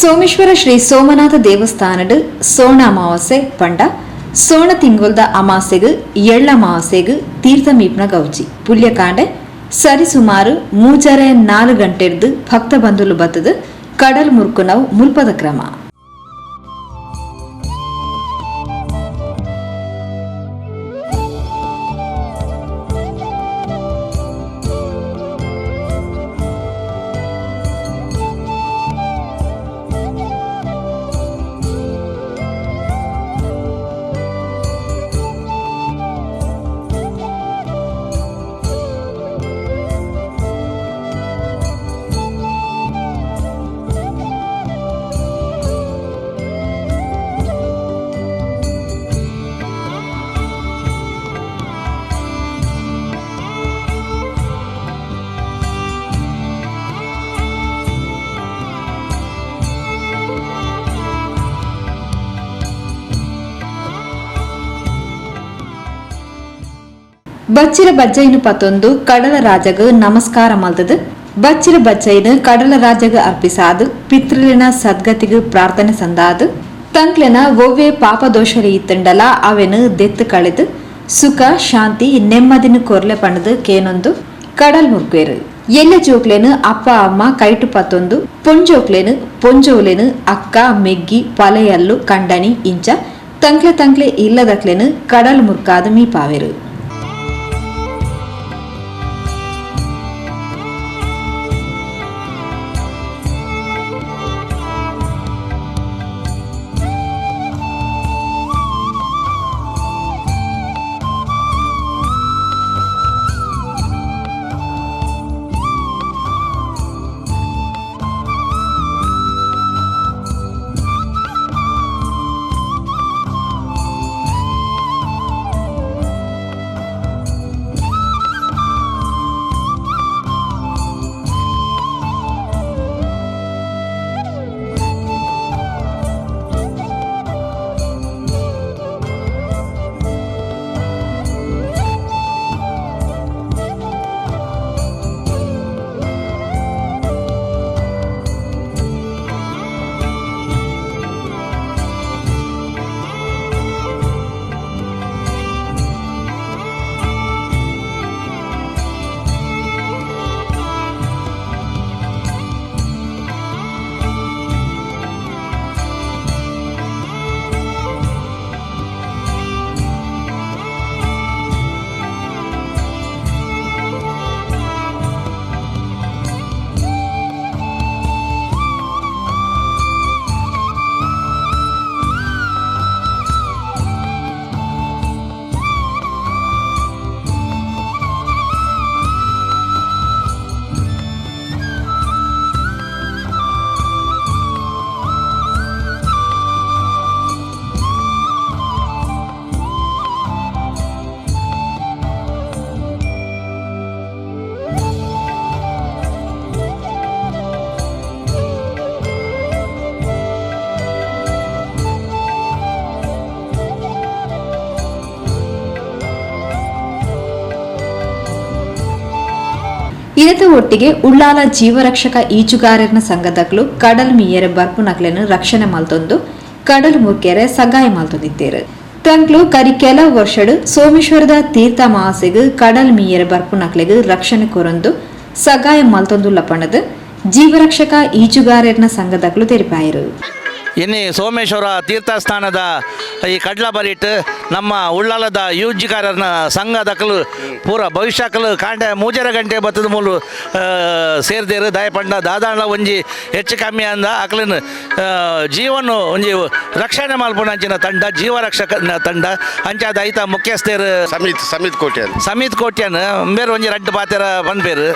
ಸೋಮೇಶ್ವರ ಶ್ರೀ ಸೋಮನಾಥ ದೇವಸ್ಥಾನದ ಸೋಣ ಅಮಾವಾಸ್ಯೆ ಪಂಡ ಸೋಣ ತಿಂಗೊಲ್ದ ಅಮಾಸೆಗ್ ಎಳ್ಳ ಅಮಾವಾಸ್ಯೆಗ್ ತೀರ್ಥ ಮೀಪ್ನ ಗೌಜಿ ಪುಲ್ಯಕಾಂಡೆ ಸರಿಸುಮಾರು 3:30 ಗಂಟೆರ್ದು ಭಕ್ತ ಬಂಧುಲು ಬತ್ತದ ಕಡಲ್ ಮುರ್ಕುನವ್ ಮುಲ್ಪದ ಕ್ರಮ. ಬಚ್ಚಿರ ಬಜ್ಜೈನು ಪತ್ತೊಂದು ಕಡಲ ರಾಜಗ ನಮಸ್ಕಾರ ಮಲ್ತದು ಬಚ್ಚಿರ ಬಜ್ಜೈನು ಕಡಲ ರಾಜಗ ಅರ್ಪಿಸಾದು ಪಿತೃಲಿನ ಸದ್ಗತಿಗೆ ಪ್ರಾರ್ಥನೆ ಸಂದಾದು ತಂಕ್ಲೆನ ಒವ್ವೆ ಪಾಪದೋಷರಿ ಇತ್ತಂಡಲ ಅವೆನು ದೆತ್ತು ಕಳೆದು ಸುಖ ಶಾಂತಿ ನೆಮ್ಮದಿನ ಕೊರ್ಲೆ ಪಣದು ಕೇನೊಂದು ಕಡಲ್ ಮುರ್ಕೇರು ಎಲ್ಲ ಜೋಕ್ಲೇನು ಅಪ್ಪ ಅಮ್ಮ ಕೈಟು ಪತ್ತೊಂದು ಪೊಂಜೋಕ್ಲೇನು ಪೊಂಜೋಲೇನು ಅಕ್ಕ ಮೆಗ್ಗಿ ಪಲೆಯಲ್ಲು ಕಂಡನಿ ಇಂಚ ತಂಕ್ಲೆ ಇಲ್ಲದಕ್ಲೇನು ಕಡಲ್ ಮುರ್ಕಾದು ಮೀಪಾವೆರು. ಇದರ ಒಟ್ಟಿಗೆ ಉಳ್ಳಾಲ ಜೀವರಕ್ಷಕ ಈಜುಗಾರರ ಸಂಘದಗಳು ಕಡಲ್ ಮೀಯರ ಬರ್ಪು ನಕಲನ್ನು ರಕ್ಷಣೆ ಮಲ್ತೊಂದು ಕಡಲ್ ಮುರ್ಕೆರೆ ಸಗಾಯ ಮಲ್ತೊಂದಿದ್ದೇರು ತಂಕ್ಲು ಕರಿ ಕೆಲವು ವರ್ಷಡು ಸೋಮೇಶ್ವರದ ತೀರ್ಥ ಅಮಾವಾಸ್ಯೆಗೆ ಕಡಲ್ ಮೀಯರ ಬರ್ಪು ನಕಲೆಗೆ ರಕ್ಷಣೆ ಕೊರೊಂದು ಸಗಾಯ ಮಲ್ತೊಂದುಲ್ಲ ಪಣದು ಜೀವರಕ್ಷಕ ಈಜುಗಾರರ ಸಂಘದಗಳು ತೆರಿಪಾಯರು. ಇನ್ನಿ ಸೋಮೇಶ್ವರ ತೀರ್ಥಸ್ಥಾನದ ಈ ಕಡ್ಲ ಬರಿಟ್ ನಮ್ಮ ಉಳ್ಳಾಲದ ಯೂಜಿಕಾರನ ಸಂಘದಕಲು ಪೂರ ಭವಿಷ್ಯಕಲು ಕಾಂಡೆ 3 ಗಂಟೆ ಬತ್ತದ ಮೂಲು ಸೇರ್ದೇರು ದಯಪಂಡ ದಾದಾಂಡ ಒಂಜಿ ಹೆಚ್ಚು ಕಮ್ಮಿ ಅಂದ ಅಕಲಿನ ಜೀವನು ಒಂಜಿ ರಕ್ಷಣೆ ಮಲ್ಪುನಂಚಿನ ತಂಡ ಜೀವರಕ್ಷಕ ತಂಡ ಅಂಚಾದ ಐತ ಮುಖ್ಯಸ್ಥರು ಸಮಿತ್ ಕೋಟ್ಯನ್ ಬೇರೆ ಒಂಜಿ ರಡ್ಡು ಪಾತೆರ ಬಂದ್ಬೇರು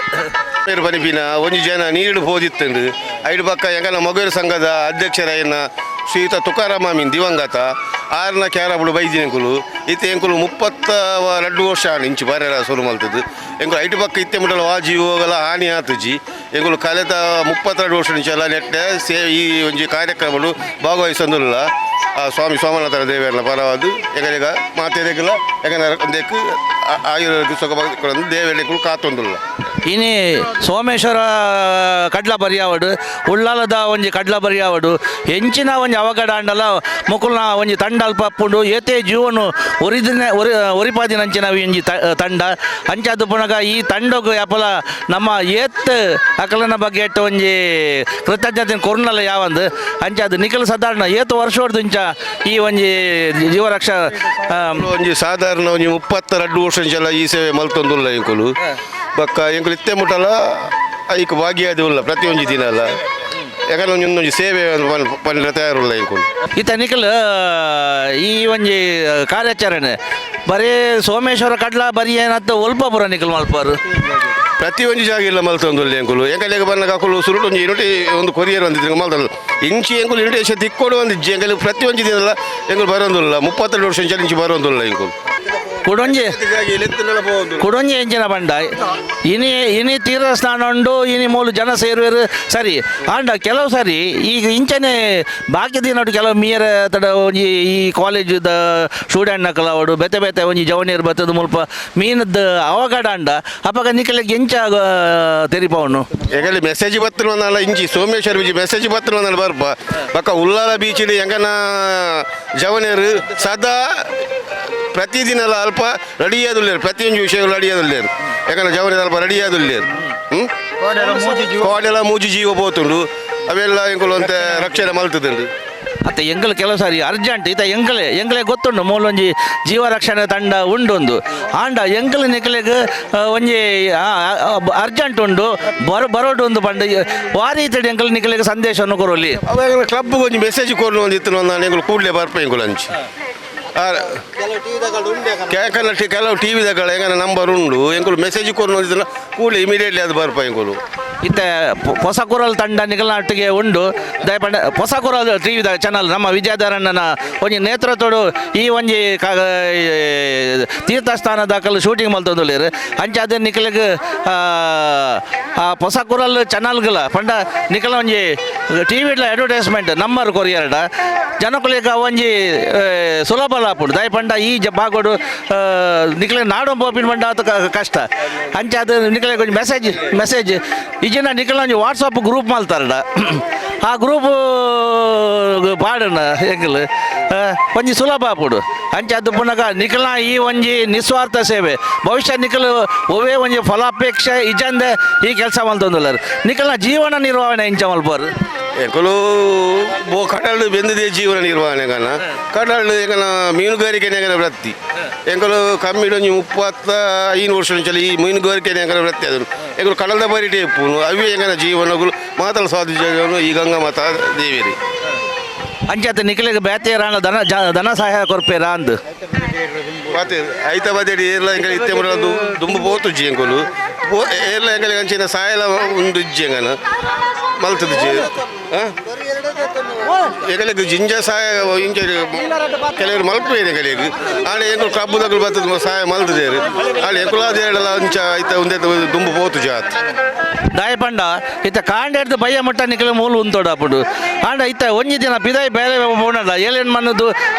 పేరు పనిపిన ಒಂಜಿ ಜನ ನೀರು ಹೋದಿತ್ತಂಡು ಐದು ಪಕ್ಕ ಎಂಗನ ಮಗುವಿನ ಸಂಘದ ಅಧ್ಯಕ್ಷರಾಯನ ಶ್ರೀಯುತ ತುಕಾರಾಮೀನ್ ದಿವಂಗತ ಆರ್ನ ಕ್ಯಾರಬುಡು ಬೈದಿನೆಂಕುಲು ಇತ್ತೆ ಎಂಕುಲು 32 ವರ್ಷ ಇಂಚು ಬಾರ್ಯಾರ ಸುರು ಮಲ್ತದ್ದು ಎಂಕುಲು ಐಟು ಪಕ್ಕ ಇತ್ತೆ ಮುಟ್ಟಲು ವಾಜೀವೋಗಲ ಹಾನಿ ಆತುಜಿ ಎಂಕುಲು ಕಳೆದ 32 ವರ್ಷ ಇಂಚ ಎಲ್ಲ ನೆಟ್ಟೆ ಈ ಒಂಜಿ ಕಾರ್ಯಕ್ರಮಗಳು ಭಾಗವಹಿಸಂದುಲ್ಲ ಸ್ವಾಮಿ ಸೋಮನಾಥ ದೇವರ ಪರವಾದು ಎಗಲೆಗ ಮಾತೆರೆಗಲ ಎಗನ ಆಯುರ್ವೇದ ಸುಖ ದೇವೆಲೆಗಳು ಕಾತೊಂದುಲ್ಲ ಇನಿ ಸೋಮೇಶ್ವರ ಕಡ್ಲ ಬರಿಯಾವಡು ಉಳ್ಳಾಲದ ಒಂಜಿ ಕಡ್ಲ ಬರಿಯಾವಡು ಹೆಂಚಿನ ಒಂಜಿ ಅವಘಡ ಅಂಡಲ ಮುಕುಲ್ನ ಒಂಜಿ ತಂಡ ಅಲ್ಪ ಅಪ್ಪುಂಡು ಏತೆ ಜೀವನು ಒರಿಪಾದಿನಂಚಿನ ಒಂಜಿ ತಂಡ ಅಂಚಾದು ಪುನಗ ಈ ತಂಡಗು ಯಾಪಲ ನಮ್ಮ ಏತ್ ಅಕಲನ ಬಗ್ಗೆ ಎಟ್ಟು ಒಂಜಿ ಕೃತಜ್ಞತೆ ಕೊರ್ನಲ್ಲ ಯಾವಂದು ಅಂಚಾದು ನಿಖಲ್ ಸಾಧಾರಣ ಏತು ವರ್ಷ ಹೊಡೆದುಂಚ ಈ ಒಂಜಿ ಜೀವರಕ್ಷ ಒಂಜಿ ಸಾಧಾರಣ ಒಂಜಿ 32 ವರ್ಷ ಈ ಸೇವೆ ಮಲ್ತೊಂದುಲ್ಲ ಎಂಕುಲು ಬಕ್ಕ ಎಂಕುಲು ಇತ್ತೆ ಮುಟ್ಟಲ್ಲ ಐಕ್ ಭಾಗಿಯಾದಿಲ್ಲ ಪ್ರತಿಯೊಂದು ದಿನ ಅಲ್ಲ ಯಾಕಂದ್ರೆ ಒಂದೊಂದು ಸೇವೆ ಪಂಡ ತಯಾರಿಲ್ಲ ಎಂಕುಲು ಈತ ನಿಖಲ್ ಈ ಒಂಜಿ ಕಾರ್ಯಾಚರಣೆ ಬರೀ ಸೋಮೇಶ್ವರ ಕಡ್ಲ ಬರೀ ಏನಂತ ಒಲ್ಪ ಪುರ ನಿಖಲ್ ಮಲ್ಪಾರು ಪ್ರತಿಯೊಂದು ಜಾಗ ಇಲ್ಲ ಮಲ್ತೊಂದುಲ್ಲ ಎಂಕುಲು ಎಂಕಲೆಗೆ ಬಂದಾಗ ಹಾಕಲು ಸುರುಟು ಒಂಜಿ ಇನುಟಿ ಒಂದು ಕೊರಿಯರ್ ಒಂದಿದ್ರು ಮಲ್ತಲ್ಲ ಇಂಚಿ ಎಂಕುಲು ಇನ್ವಿಟೇಷನ್ ತಿಕ್ಕೊಡು ಒಂದಿಜ್ಜಿ ಎಂಕಲು ಪ್ರತಿಯೊಂದು ದಿನಲ್ಲ ಎಂಕುಲು ಬರೋದಿಲ್ಲ 32 ವರ್ಷ ಇಂಚಿ ಬರೋದಿಲ್ಲ ಎಂಕುಲು ಕುಡೊಂಜಿ ಎಂಚಿನ ಬಂಡ ಇನಿ ತೀರ್ಥ ಸ್ನಾನ ಉಂಡು ಇನಿ ಮೂಲು ಜನ ಸೇರುವರು ಸರಿ ಆಂಡ ಕೆಲವು ಸರಿ ಈಗ ಇಂಚನೆ ಬಾಕಿ ದಿನ ಕೆಲವು ಮೀರ ತಡ ಒಂಜಿ ಈ ಕಾಲೇಜದ ಸ್ಟೂಡೆಂಟ್ ನಕಲವಡು ಬೆತೆ ಬೆತೆ ಒಂಜಿ ಜವನಿಯರ್ ಬತ್ತದ ಮುಲ್ಪ ಮೀನದ ಅವಘಡ ಅಂಡ ಅಪ್ಪಾಗ ನಿಖಲಿಗೆ ಎಂಚ ತೆರಿಪವನು ಎಗಲಿ ಮೆಸೇಜ್ ಬತ್ತರು ಒಂದಲ್ಲ ಇಂಚಿ ಸೋಮೇಶ್ವರ ಬೀಚ್ ಮೆಸೇಜ್ ಬತ್ತರು ಒಂದಲ್ಲ ಬರ್ಪ ಬಕ್ಕ ಉಲ್ಲಾಲ ಬೀಚ್ ಎಂಗನ ಜವನಿಯರು ಸದಾ ಪ್ರತಿದಿನ ಅಲ್ಪ ರೆಡಿಯಾದುಲ್ಲೇರು ಪ್ರತಿಯೊಂದು ವಿಷಯಗಳು ರೆಡಿಯಾದುಲ್ಲೇರು ಯಾಕಂದ್ರೆ ಜವನಿಯರು ಅಲ್ಪ ರೆಡಿಯಾದುಲ್ಲೇರು ಕೋಡೆಲ್ಲ ಮೂಜಿ ಜೀವ ಪೋತುಂಡು ಅವೆಲ್ಲ ಎಂಕುಲು ಅಂತ ರಕ್ಷಣೆ ಮಲ್ತದುಂಡು ಅತ್ತ ಎಂಕಲ್ ಕೆಲವು ಸಾರಿ ಅರ್ಜೆಂಟ್ ಈತ ಎಂಕಲೆ ಗೊತ್ತುಂಡು ಮೂಲೊಂಜಿ ಜೀವ ರಕ್ಷಣೆ ತಂಡ ಉಂಡೊಂದು ಆಂಡ ಎಂಕಲ್ ನಿಖಲೆಗ್ ಒಂಜಿ ಅರ್ಜೆಂಟ್ ಉಂಡು ಬರೋಡು ಒಂದು ಪಂಡ ವಾರಿ ಇತ್ತಡಿ ಎಂಕಲ್ ನಿಖಲೆಗ್ ಸಂದೇಶವನ್ನು ಕೊರಲಿ ಅವಾಗ ಕ್ಲಬ್ಗೆ ಒಂಜಿ ಮೆಸೇಜ್ ಕೊರಲು ಒಂದಿತ್ತು ನಾನು ಎಂಕುಲು ಕೂಡಲೇ ಬರ್ಪ ಎಂಕುಲು ಹಂಚಿ ಕೆಲವು ಟಿವಿದಗಳ ಹೆಂಗ ನಂಬರ್ ಉಂಡು ಎಂಕುಲು ಮೆಸೇಜ್ ಕೊರಲು ಕೂಡಲೇ ಇಮಿಡಿಯೇಟ್ಲಿ ಅದು ಬರ್ಪ ಎಂಕುಲು ಇತ್ತ ಹೊಸ ಕುರಲ್ ತಂಡ ನಿಖಲ್ನಾಟಿಗೆ ಉಂಡು ದಯಪಂಡ ಹೊಸ ಕುರಲ್ ಟಿವಿದ ಚಾನಲ್ ನಮ್ಮ ವಿಜಯಧರಣ್ಣನ ಒಂಜಿ ನೇತೃತ್ವಡು ಈ ಒಂಜಿ ತೀರ್ಥಸ್ಥಾನ ದಾಖಲು ಶೂಟಿಂಗ್ ಮಲ್ತೊಂದುಲ್ಲೇರು ಅಂಚಾದ ನಿಖಲಿಗೆ ಹೊಸ ಕುರಲ್ ಚಾನಲ್ಗಳ ಪಂಡ ನಿಖಲ ಒಂಜಿ ಟಿವಿಡ್ಲ ಅಡ್ವರ್ಟೈಸ್ಮೆಂಟ್ ನಂಬರ್ ಕೊರಿಯರ್ಡ ಜನಕುಲಿಗ ಒಂಜಿ ಸುಲಭ ಲಾಪುಡು ದಯಪಂಡ ಈ ಬಾಗೋಡು ನಿಖಲ ನಾಡು ಬೋಪಿನ ಪಂಡ ಅದು ಕಷ್ಟ ಅಂಚಾದ ನಿಖಲಿಗೆ ಒಂಜಿ ಮೆಸೇಜ್ ಈಜಿನ ನಿಖಲ ಒಂಜಿ ವಾಟ್ಸಪ್ ಗ್ರೂಪ್ ಮಲ್ತಾರಡ ಆ ಗ್ರೂಪ್ ಪಾಡನ ಎಂಕಲ್ ಒಂಜಿ ಸುಲಭ ಆಪುಡು ಅಂಚಾದ ಪುನಗ ನಿಖಲ್ನ ಈ ಒಂಜಿ ನಿಸ್ವಾರ್ಥ ಸೇವೆ ಭವಿಷ್ಯ ನಿಖಲು ಒವೇ ಒಂಜಿ ಫಲಾಪೇಕ್ಷೆ ಇಜಂದೆ ಈ ಕೆಲಸ ಮಲ್ತೊಂದುಲ್ಲರು ನಿಖಲ್ನ ಜೀವನ ನಿರ್ವಹಣೆ ಇಂಚ ಮಲ್ಪರು ಎಂಕುಲು ಕಡಲು ಬೆಂದಿದೆ ಜೀವನ ನಿರ್ವಹಣೆ ಕನ ಕಡಲು ಎಂಕನ ಮೀನುಗಾರಿಕೆ ಎಂಕನ ವೃತ್ತಿ ಎಂಕಲು ಕಮ್ಮಿ ಒಂಜಿ 35 ವರ್ಷ ಈ ಮೀನುಗಾರಿಕೆ ಎಂಕನ ವೃತ್ತಿ ಅದನ್ನು ಎಂಕಲು ಕಡಲದ ಬರಿ ಟೇಪುನು ಅವೇ ಎಂಕನ ಜೀವನಗಳು ಮಾತಲು ಸ್ವಾದಿಜನು ಈ ಗಂಗಾ ಮಾತಾ ದೇವಿರಿ ಅಂಚಾತ ನಿಖಲಿಗೆ ಬೇತೆ ರಾಣ ಧನ ಸಹಾಯ ಕೊರ್ಪೇರ ಅಂದ್ ಮತ್ತೆ ಐತ ಬದೇಡಿ ಏರ್ಲ ಎಂಕಲ್ ಇತ್ತೆ ಮುರದು ದುಂಬು ಪೋತು ಜಿ ಎಂಕುಲು ಏರ್ಲ ಎಂಕಲ್ ಅಂಚಿನ ಸಾಯಲ ಉಂಡು ಇಜ್ಜಿ ಎಂಗನ ಮಲ್ತದ ಜಿ ಎಗಲಿಗೆ ಜಿಂಜ ಸಹಾಯ ಇಂಚ ಕೆಲವರು ಮಲ್ಪೇರು ಎಗಲಿಗೆ ಆಳೆ ಎಂಕುಲು ಕಬ್ಬುದಗಳು ಬರ್ತದ ಸಹಾಯ ಮಲ್ತದೇರು ಆಳೆ ಎಂಕುಲಾದ ಹೇಳಲ್ಲ ಅಂಚ ಐತ ಒಂದೇ ದುಂಬು ಪೋತು ಜಾತ್ ದಾಯಪಂಡ ಇತ್ತ ಕಾಂಡೆಡ್ದು ಬಯ್ಯ ಮುಟ್ಟ ನಿಖಲ ಮೂಲು ಉಂತೋಡು ಅಪ್ಪುಡು ಆಂಡ ಇತ್ತ ಒಂಜಿ ದಿನ ಪಿದಾಯಿ ಬೇಲೆ ಬೋಣಲ್ಲ 7 ಮನ್ನದು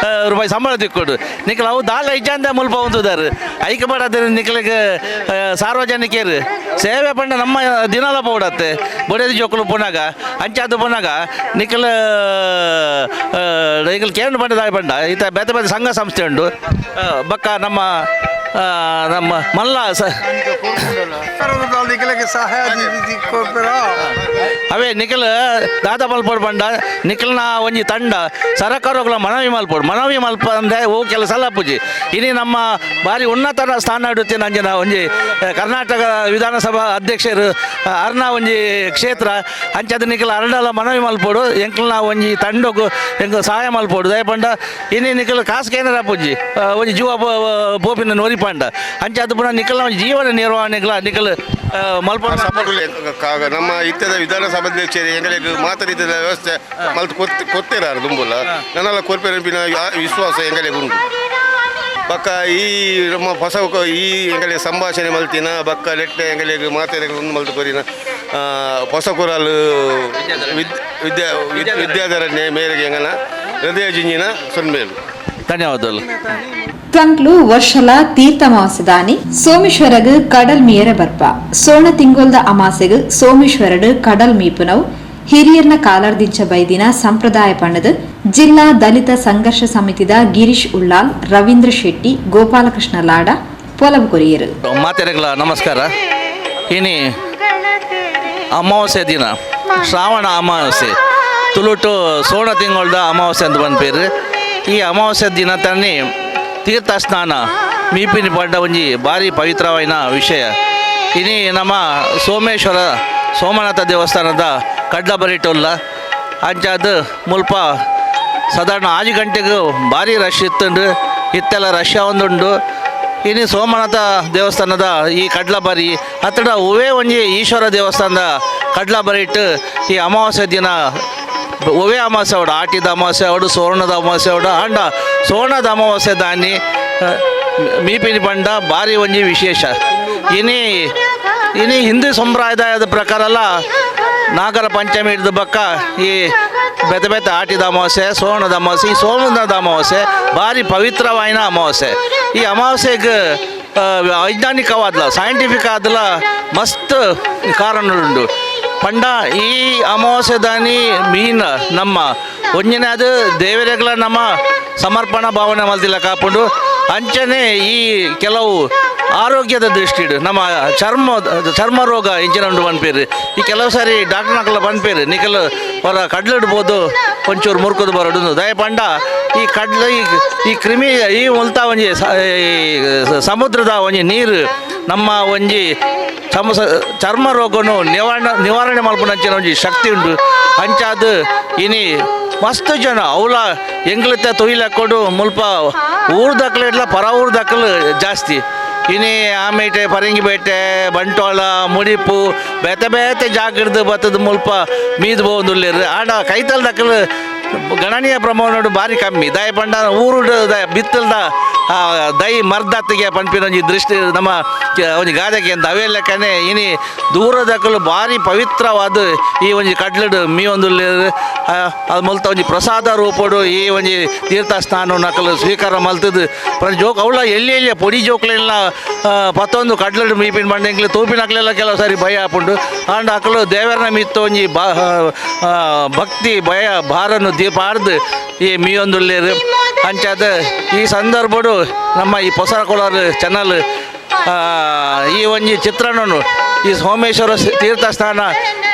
ರೂಪಾಯಿ ಸಂಬಳ ತಿಕ್ಕೊಡು ನಿಖಲ ಅವು ದಾಲ ಇಜ್ಜಂದ ಮುಲ್ಪ ಉಂತುದಾರು ಐಕ ಬಡದ ನಿಖಲಿಗೆ ಸಾರ್ವಜನಿಕರು ಸೇವೆ ಪಂಡ ನಮ್ಮ ದಿನಾಲ ಪೋಡತ್ತೆ ಬೊಡೆದು ಜೋಕಲು ಪುನಗ ಅಂಚಾದು ಪುನಗ ನಿಖಲ ನಿಖಲ್ ಕೇಂದ್ರ ಪಂಡ ದಾಯಪಂಡ ಇತ್ತ ಬೇತೆ ಬೇತೆ ಸಂಘ ಸಂಸ್ಥೆ ಉಂಡು ಬಕ್ಕ ನಮ್ಮ ಮಲ್ಲ ಅವೇ ನಿಖಲ್ ದಾದ ಮಲ್ಪೋಡು ಪಂಡ ನಿಖಲ್ನ ಒಂಜಿ ತಂಡ ಸರಕಾರಗಳ ಮನವಿ ಮಲ್ಪ ಅಂದರೆ ಓ ಕೆಲಸ ಅಲ್ಲ ಪೂಜಿ ಇನಿ ನಮ್ಮ ಭಾರಿ ಉನ್ನತ ಸ್ಥಾನ ಇಡುತ್ತೇನೆ ಅಂಜನ ಒಂಜಿ ಕರ್ನಾಟಕ ವಿಧಾನಸಭಾ ಅಧ್ಯಕ್ಷರು ಅರ್ನ ಒಂಜಿ ಕ್ಷೇತ್ರ ಅಂಚದ ನಿಖಲ್ ಅರಡಲ ಮನವಿ ಮಲ್ಪೋಡು ಎಂಕಲ್ನ ಒಂಜಿ ತಂಡಗೂ ಎಂಕ ಸಹಾಯ ಮಲ್ಪೋಡು ದಯಪಂಡ ಇನಿ ನಿಖಲ್ ಕಾಸ್ಕೇನರ ಪೂಜಿ ಒಂಜಿ ಜೀವ ಬೋಪಿನ ನೋರಿಪಂಡ ಅಂಚಾದ ಪುನಃ ನಿಖಲ್ನ ಒಂಜಿ ಜೀವನ ನಿರ್ವಹಣೆಗಳ ನಿಖಲ್ ಮಲ್ಪೋಡು ಸಪೋರ್ಟ್ ನಮ್ಮ ಇತ್ಯದ ವಿಧಾನಸಭಾ ಅಧ್ಯಕ್ಷರು ಎಂಗಳಿಗೆ ಮಾತಾಡಿದ ವ್ಯವಸ್ಥೆ ಮಲ್ತು ಕೊತ್ತೇರಾರು ದುಂಬುಲ್ಲ ನನ್ನೆಲ್ಲ ಕೊರ್ಪೆರಪಿನ ವಿಶ್ವಾಸ ಎಂಗಳಿಗೆ ಉಂಟು ಬಕ್ಕ ಈ ನಮ್ಮ ಹೊಸ ಈ ಎಂಗಳಿಗೆ ಸಂಭಾಷಣೆ ಮಲ್ತಿನ ಬಕ್ಕ ಲೆಟ್ಟ ಎಂಗಳಿಗೆ ಮಾತಾಡಿ ಒಂದು ಮಲ್ತು ಕೊರಿನ ಹೊಸ ಕುರಾಲು ವಿದ್ಯಾಧರಣ್ಯ ಮೇರೆಗೆ ಎಂಗನ ಹೃದಯ ಜಿಂಜಿನ ಸೊನ್ಮೇಲು ಧನ್ಯವಾದಗಳು. ತಂಕ್ಲು ವರ್ಷಲ ತೀರ್ಥಮಾಸದಾನಿ ಸೋಮೇಶ್ವರಗ್ ಕಡಲ್ ಮೀಯರ ಬರ್ಪ ಸೋಣ ತಿಂಗೊಲ್ದ ಅಮಾಸೆಗ್ ಸೋಮೇಶ್ವರಡ್ ಕಡಲ್ ಮೀಪುನವು ಹಿರಿಯರ್ನ ಕಾಲರ್ದಿಂಚ ಬೈದಿನ ಸಂಪ್ರದಾಯ ಪಂಡದ ಜಿಲ್ಲಾ ದಲಿತ ಸಂಘರ್ಷ ಸಮಿತಿದ ಗಿರೀಶ್ ಉಳ್ಳಾಲ್ ರವೀಂದ್ರ ಶೆಟ್ಟಿ ಗೋಪಾಲಕೃಷ್ಣ ಲಾಡ ಪೊಲವು ಕೊರಿಯರು ಮಾತೆರೆಗಳ ನಮಸ್ಕಾರ. ಇನಿ ಅಮಾವಾಸ್ಯೆ ದಿನ ಶ್ರಾವಣ ಅಮಾವಾಸ್ಯೆ ತುಳುಟು ಸೋಣ ತಿಂಗಳದ ಅಮಾವಾಸ್ಯೆ ಅಂತ ಬಂದ್ಪೇರು. ಈ ಅಮಾವಾಸ್ಯೆ ದಿನ ತನ್ನಿ ತೀರ್ಥ ಸ್ನಾನ ಮೀಪಿನಿ ಪಡ್ಡ ಒಂಜಿ ಭಾರಿ ಪವಿತ್ರವಾದ ವಿಷಯ. ಇನಿ ನಮ್ಮ ಸೋಮೇಶ್ವರ ಸೋಮನಾಥ ದೇವಸ್ಥಾನದ ಕಡ್ಲ ಬರಿಟುಲ್ಲ ಅಂಚಾದ ಮುಲ್ಪ ಸಾಧಾರಣ 6 ಗಂಟೆಗೂ ಭಾರಿ ರಶ್ ಇತ್ತುಂಡು ಇತ್ತೆಲ್ಲ ರಶ್ ಒಂದುಂಡು. ಇನ್ನು ಸೋಮನಾಥ ದೇವಸ್ಥಾನದ ಈ ಕಡ್ಲ ಬರಿ ಹತ್ತಿರ ಒವೇ ಒಂಜಿ ಈಶ್ವರ ದೇವಸ್ಥಾನದ ಕಡ್ಲ ಬರಿಟ್ಟು ಈ ಅಮಾವಾಸ್ಯೆ ದಿನ ಒವೇ ಅಮಾವಾಸ್ಯೆ ಅವಡು ಆಟಿದ ಅಮಾವಾಸ್ಯೆ ಅವಡು ಸೋರ್ಣದ ಅಮಾವಾಸ್ಯೆ ಅವಡು ಅಂಡ ಸೋರ್ಣದ ಅಮಾವಾಸ್ಯೆ ದಾನಿ ಮೀಪಿನಿ ಪಂಡ ಭಾರಿ ಒಂಜಿ ವಿಶೇಷ. ಇನಿ ಹಿಂದೂ ಸಂಪ್ರದಾಯದ ಪ್ರಕಾರ ಎಲ್ಲ ನಾಗರ ಪಂಚಮಿ ಹಿಡಿದ ಬಕ್ಕ ಈ ಬೆತೆ ಆಟಿದ ಅಮಾವಾಸ್ಯೆ ಸೋಣದ ಅಮಾವಾಸ್ಯೆ ಈ ಸೋಮನಾಥ ಅಮಾವಾಸ್ಯೆ ಭಾರಿ ಪವಿತ್ರವಾದ ಅಮಾವಾಸ್ಯೆ. ಈ ಅಮಾವಾಸ್ಯೆಗೆ ವೈಜ್ಞಾನಿಕವಾದಲ ಸೈಂಟಿಫಿಕ್ ಆದಲ ಮಸ್ತ್ ಕಾರಣಗಳುಂಡು ಪಂಡ. ಈ ಅಮಾವಾಸ್ಯೆ ದಾನಿ ಮೀನ್ ನಮ್ಮ ಒಂಜನೇ ಅದು ದೇವರೆಗಳ ನಮ್ಮ ಸಮರ್ಪಣಾ ಭಾವನೆ ಮಲ್ತಿಲ್ಲ ಕಾಪುಂಡು. ಅಂಚನೆ ಈ ಕೆಲವು ಆರೋಗ್ಯದ ದೃಷ್ಟಿಡು ನಮ್ಮ ಚರ್ಮ ರೋಗ ಇಂಚಿನ ಉಂಡು ಬಂದ್ಪೇರು. ಈ ಕೆಲವು ಸಾರಿ ಡಾಕ್ಟರ್ ನಕಲ ಬಂದ್ಪೇರು ನಿಕಲು ಹೊರ ಕಡ್ಲಿಡ್ಬೋದು ಒಂಚೂರು ಮುರ್ಕೋದು ಬರೋಡು ದಯ ಪಂಡ. ಈ ಕಡ್ಲ ಈ ಕ್ರಿಮಿ ಈ ಮುಲ್ತಾ ಒಂಜಿ ಸಮುದ್ರದ ಒಂಜಿ ನೀರು ನಮ್ಮ ಒಂಜಿ ಚರ್ಮ ರೋಗನು ನಿವಾರಣೆ ಮಲ್ಪುನಂಚಿನ ಒಂಜಿ ಶಕ್ತಿ ಉಂಡು. ಅಂಚಾದ ಇನಿ ಮಸ್ತ್ ಜನ ಅವಲ ಎಂಗ್ಲತ್ತೆ ತೊಯ್ಲಾಕೊಂಡು ಮುಲ್ಪ ಊರು ದಕ್ಕಲಿಡ್ಲ ಪರ ಊರು ದಕ್ಕಲು ಜಾಸ್ತಿ. ಇನಿ ಆಮೇಟೆ ಪರಂಗಿಪೇಟೆ ಬಂಟ್ವಾಳ ಮುಡಿಪು ಬೇತೆ ಜಾಗಿಡ್ದು ಬತ್ತದ ಮುಲ್ಪ ಮೀದು ಬೋದುಲ್ಲೇರು ಆಡ ಕೈತಲ್ ದಕ್ಕಲು ಗಣನೀಯ ಪ್ರಮಾಣ ಭಾರಿ ಕಮ್ಮಿ ದಯ ಪಂಡ ಊರು ಬಿತ್ತಲ್ದ ದೈ ಮರ್ದತ್ತಿಗೆ ಪಂಪಿನ ಒಂಜಿ ದೃಷ್ಟಿ ನಮ್ಮ ಒಂಜಿ ಗಾದೆಗೆ ಅಂತ ಅವೆಲ್ಲಕ್ಕನೆ ಇನಿ ದೂರದಕ್ಕಲು ಭಾರಿ ಪವಿತ್ರವಾದ ಈ ಒಂಜಿ ಕಡ್ಲಡು ಮೀ ಒಂದುಲ್ಲೇರು ಅದು ಮಲ್ತ ಒಂಜಿ ಪ್ರಸಾದ ರೂಪಡು ಈ ಒಂಜಿ ತೀರ್ಥ ಸ್ನಾನ ನಕಲು ಸ್ವೀಕಾರ ಮಲ್ತದ್ದು ಜೋಕ್ ಅವಳ ಎಲ್ಲಿ ಪೊಡಿ ಜೋಕ್ಲೆಲ್ಲ ಪತ್ತೊಂದು ಕಡ್ಲಡು ಮೀಪಿನ ಬಂಡೆಂಗ್ಲಿ ತೂಪಿನಕ್ಲೆಲ್ಲ ಕೆಲವು ಸಾರಿ ಭಯ ಹಾಪುಂಡು ಅಂಡ್ ಅಕಲು ದೇವರನ ಮಿತ್ತು ಒಂಜಿ ಭಕ್ತಿ ಭಯ ಭಾರನು ದೀಪ ಆಡ್ದು ಈ ಮೀಯೊಂದುಲ್ಲೇರು ಅಂಚಾದ ಈ ಸಂದರ್ಭಡು ನಮ್ಮ ಈ ಹೊಸ ಕೋಲಾರ ಚಾನಲ್ ಈ ಒಂಜಿ ಚಿತ್ರಣನು ಈ ಸೋಮೇಶ್ವರ ತೀರ್ಥ ಸ್ಥಾನ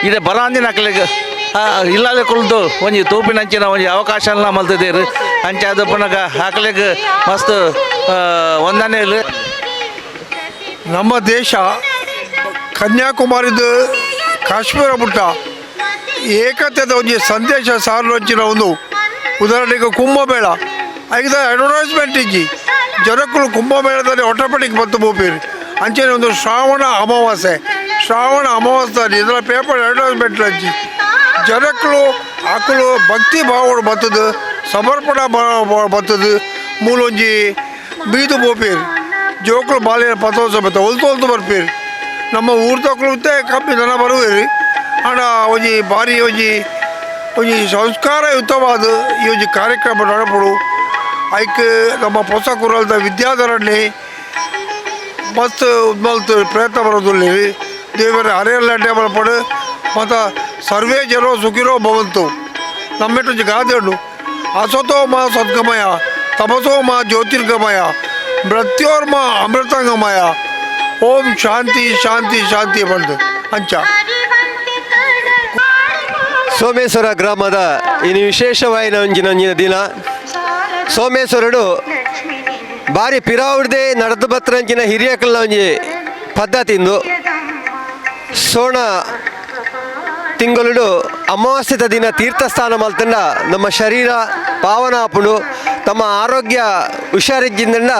ಇದೆ ಬಲಾಂದಿನ ಅಕ್ಲಿಗೆ ಇಲ್ಲದೆ ಕುಳಿತು ಒಂಜಿ ತೂಪಿನಂಚಿನ ಒಂಜಿ ಅವಕಾಶ ಮಲ್ತಿದ್ದೀರಿ ಅಂಚಾದ ಪುನಗ ಹಾಕ್ಲಿಕ್ಕೆ ಮಸ್ತ್ ವಂದನೆಗಳು. ನಮ್ಮ ದೇಶ ಕನ್ಯಾಕುಮಾರಿದು ಕಾಶ್ಮೀರ ಬುಟ್ಟ ಏಕತೆದ ಒಂಜಿ ಸಂದೇಶ ಸಾರುವಂಚಿನ ಒಂದು ಉದಾಹರಣೆಗೆ ಕುಂಭಮೇಳ ಐದ ಅಡ್ವರ್ಟೈಸ್ಮೆಂಟ್ ಇಜ್ಜಿ ಜನಕ್ಕಳು ಕುಂಭಮೇಳದಲ್ಲಿ ಆಟೋಮೆಟಿಕ್ ಬತ್ತು ಬೋಪೇರಿ ಅಂಚನೆ ಒಂದು ಶ್ರಾವಣ ಅಮಾವಾಸ್ಯೆ ಇದರ ಪೇಪರ್ ಅಡ್ವರ್ಟೈಸ್ಮೆಂಟ್ ಹಚ್ಚಿ ಜನಕ್ಕಳು ಆಕಳು ಭಕ್ತಿ ಭಾವಗಳು ಬರ್ತದೆ ಸಮರ್ಪಣಾ ಬರ್ತದೆ ಮೂಲೊಂಜಿ ಬೀದು ಬೋಪೇರಿ ಜೋಕುಲು ಬಾಲಿನ ಪತೋತ್ಸವ ಬತ್ತ ಹೊಲ್ತು ಬರ್ಪೇರಿ ನಮ್ಮ ಊರ್ದಕ್ಕಳು ಕಮ್ಮಿ ಜನ ಬರುವೇರಿ ಆಡ ಒಂಜಿ ಭಾರಿ ಒಂಜಿ ಸಂಸ್ಕಾರಯುತವಾದ ಈ ಒಂಜಿ ಕಾರ್ಯಕ್ರಮ ನಡಪಡು ಐಕ್ ನಮ್ಮ ಹೊಸ ಕುರಲ್ದ ವಿದ್ಯಾಧರಣಿ ಮಸ್ತ್ ಉದ್ಮಲ್ತು ಪ್ರಯತ್ನ ಬರೋದಿಲ್ಲ ದೇವರ ಹರಿಯಲ್ಲಡ್ಡೆ ಮಲ್ಪಡು ಮತ್ತು ಸರ್ವೇ ಜನೋ ಸುಖಿರೋ ಭವಂತು ನಮ್ಮೆಟ್ಟು ಗಾದೆ ಉಂಡು ಅಸತೋ ಮಾ ಸದ್ಗಮಯ ತಪಸೋ ಮಾ ಜ್ಯೋತಿರ್ಗಮಯ ಮೃತ್ಯೋರ್ಮ ಅಮೃತಂಗಮಯ ಓಂ ಶಾಂತಿ ಶಾಂತಿ ಶಾಂತಿ ಬಂದು ಅಂಚ ಸೋಮೇಶ್ವರ ಗ್ರಾಮದ ಇನ್ನು ವಿಶೇಷವಾದ ಒಂಜಿನ ದಿನ ಸೋಮೇಶ್ವರಡು ಭಾರಿ ಪಿರಾವುಡ್ದೆ ನಡೆದು ಬತ್ತರಂಚಿನ ಹಿರಿಯಕಲ್ನ ಒಂಜಿ ಪದ್ಧತಿಂದು ಸೋಣ ತಿಂಗಳು ಅಮಾವಾಸ್ಯದ ದಿನ ತೀರ್ಥಸ್ಥಾನ ಮಲ್ತಂಡ ನಮ್ಮ ಶರೀರ ಪಾವನ ಆಪುಂಡು ತಮ್ಮ ಆರೋಗ್ಯ ಹುಷಾರಿದ್ದಿಂದ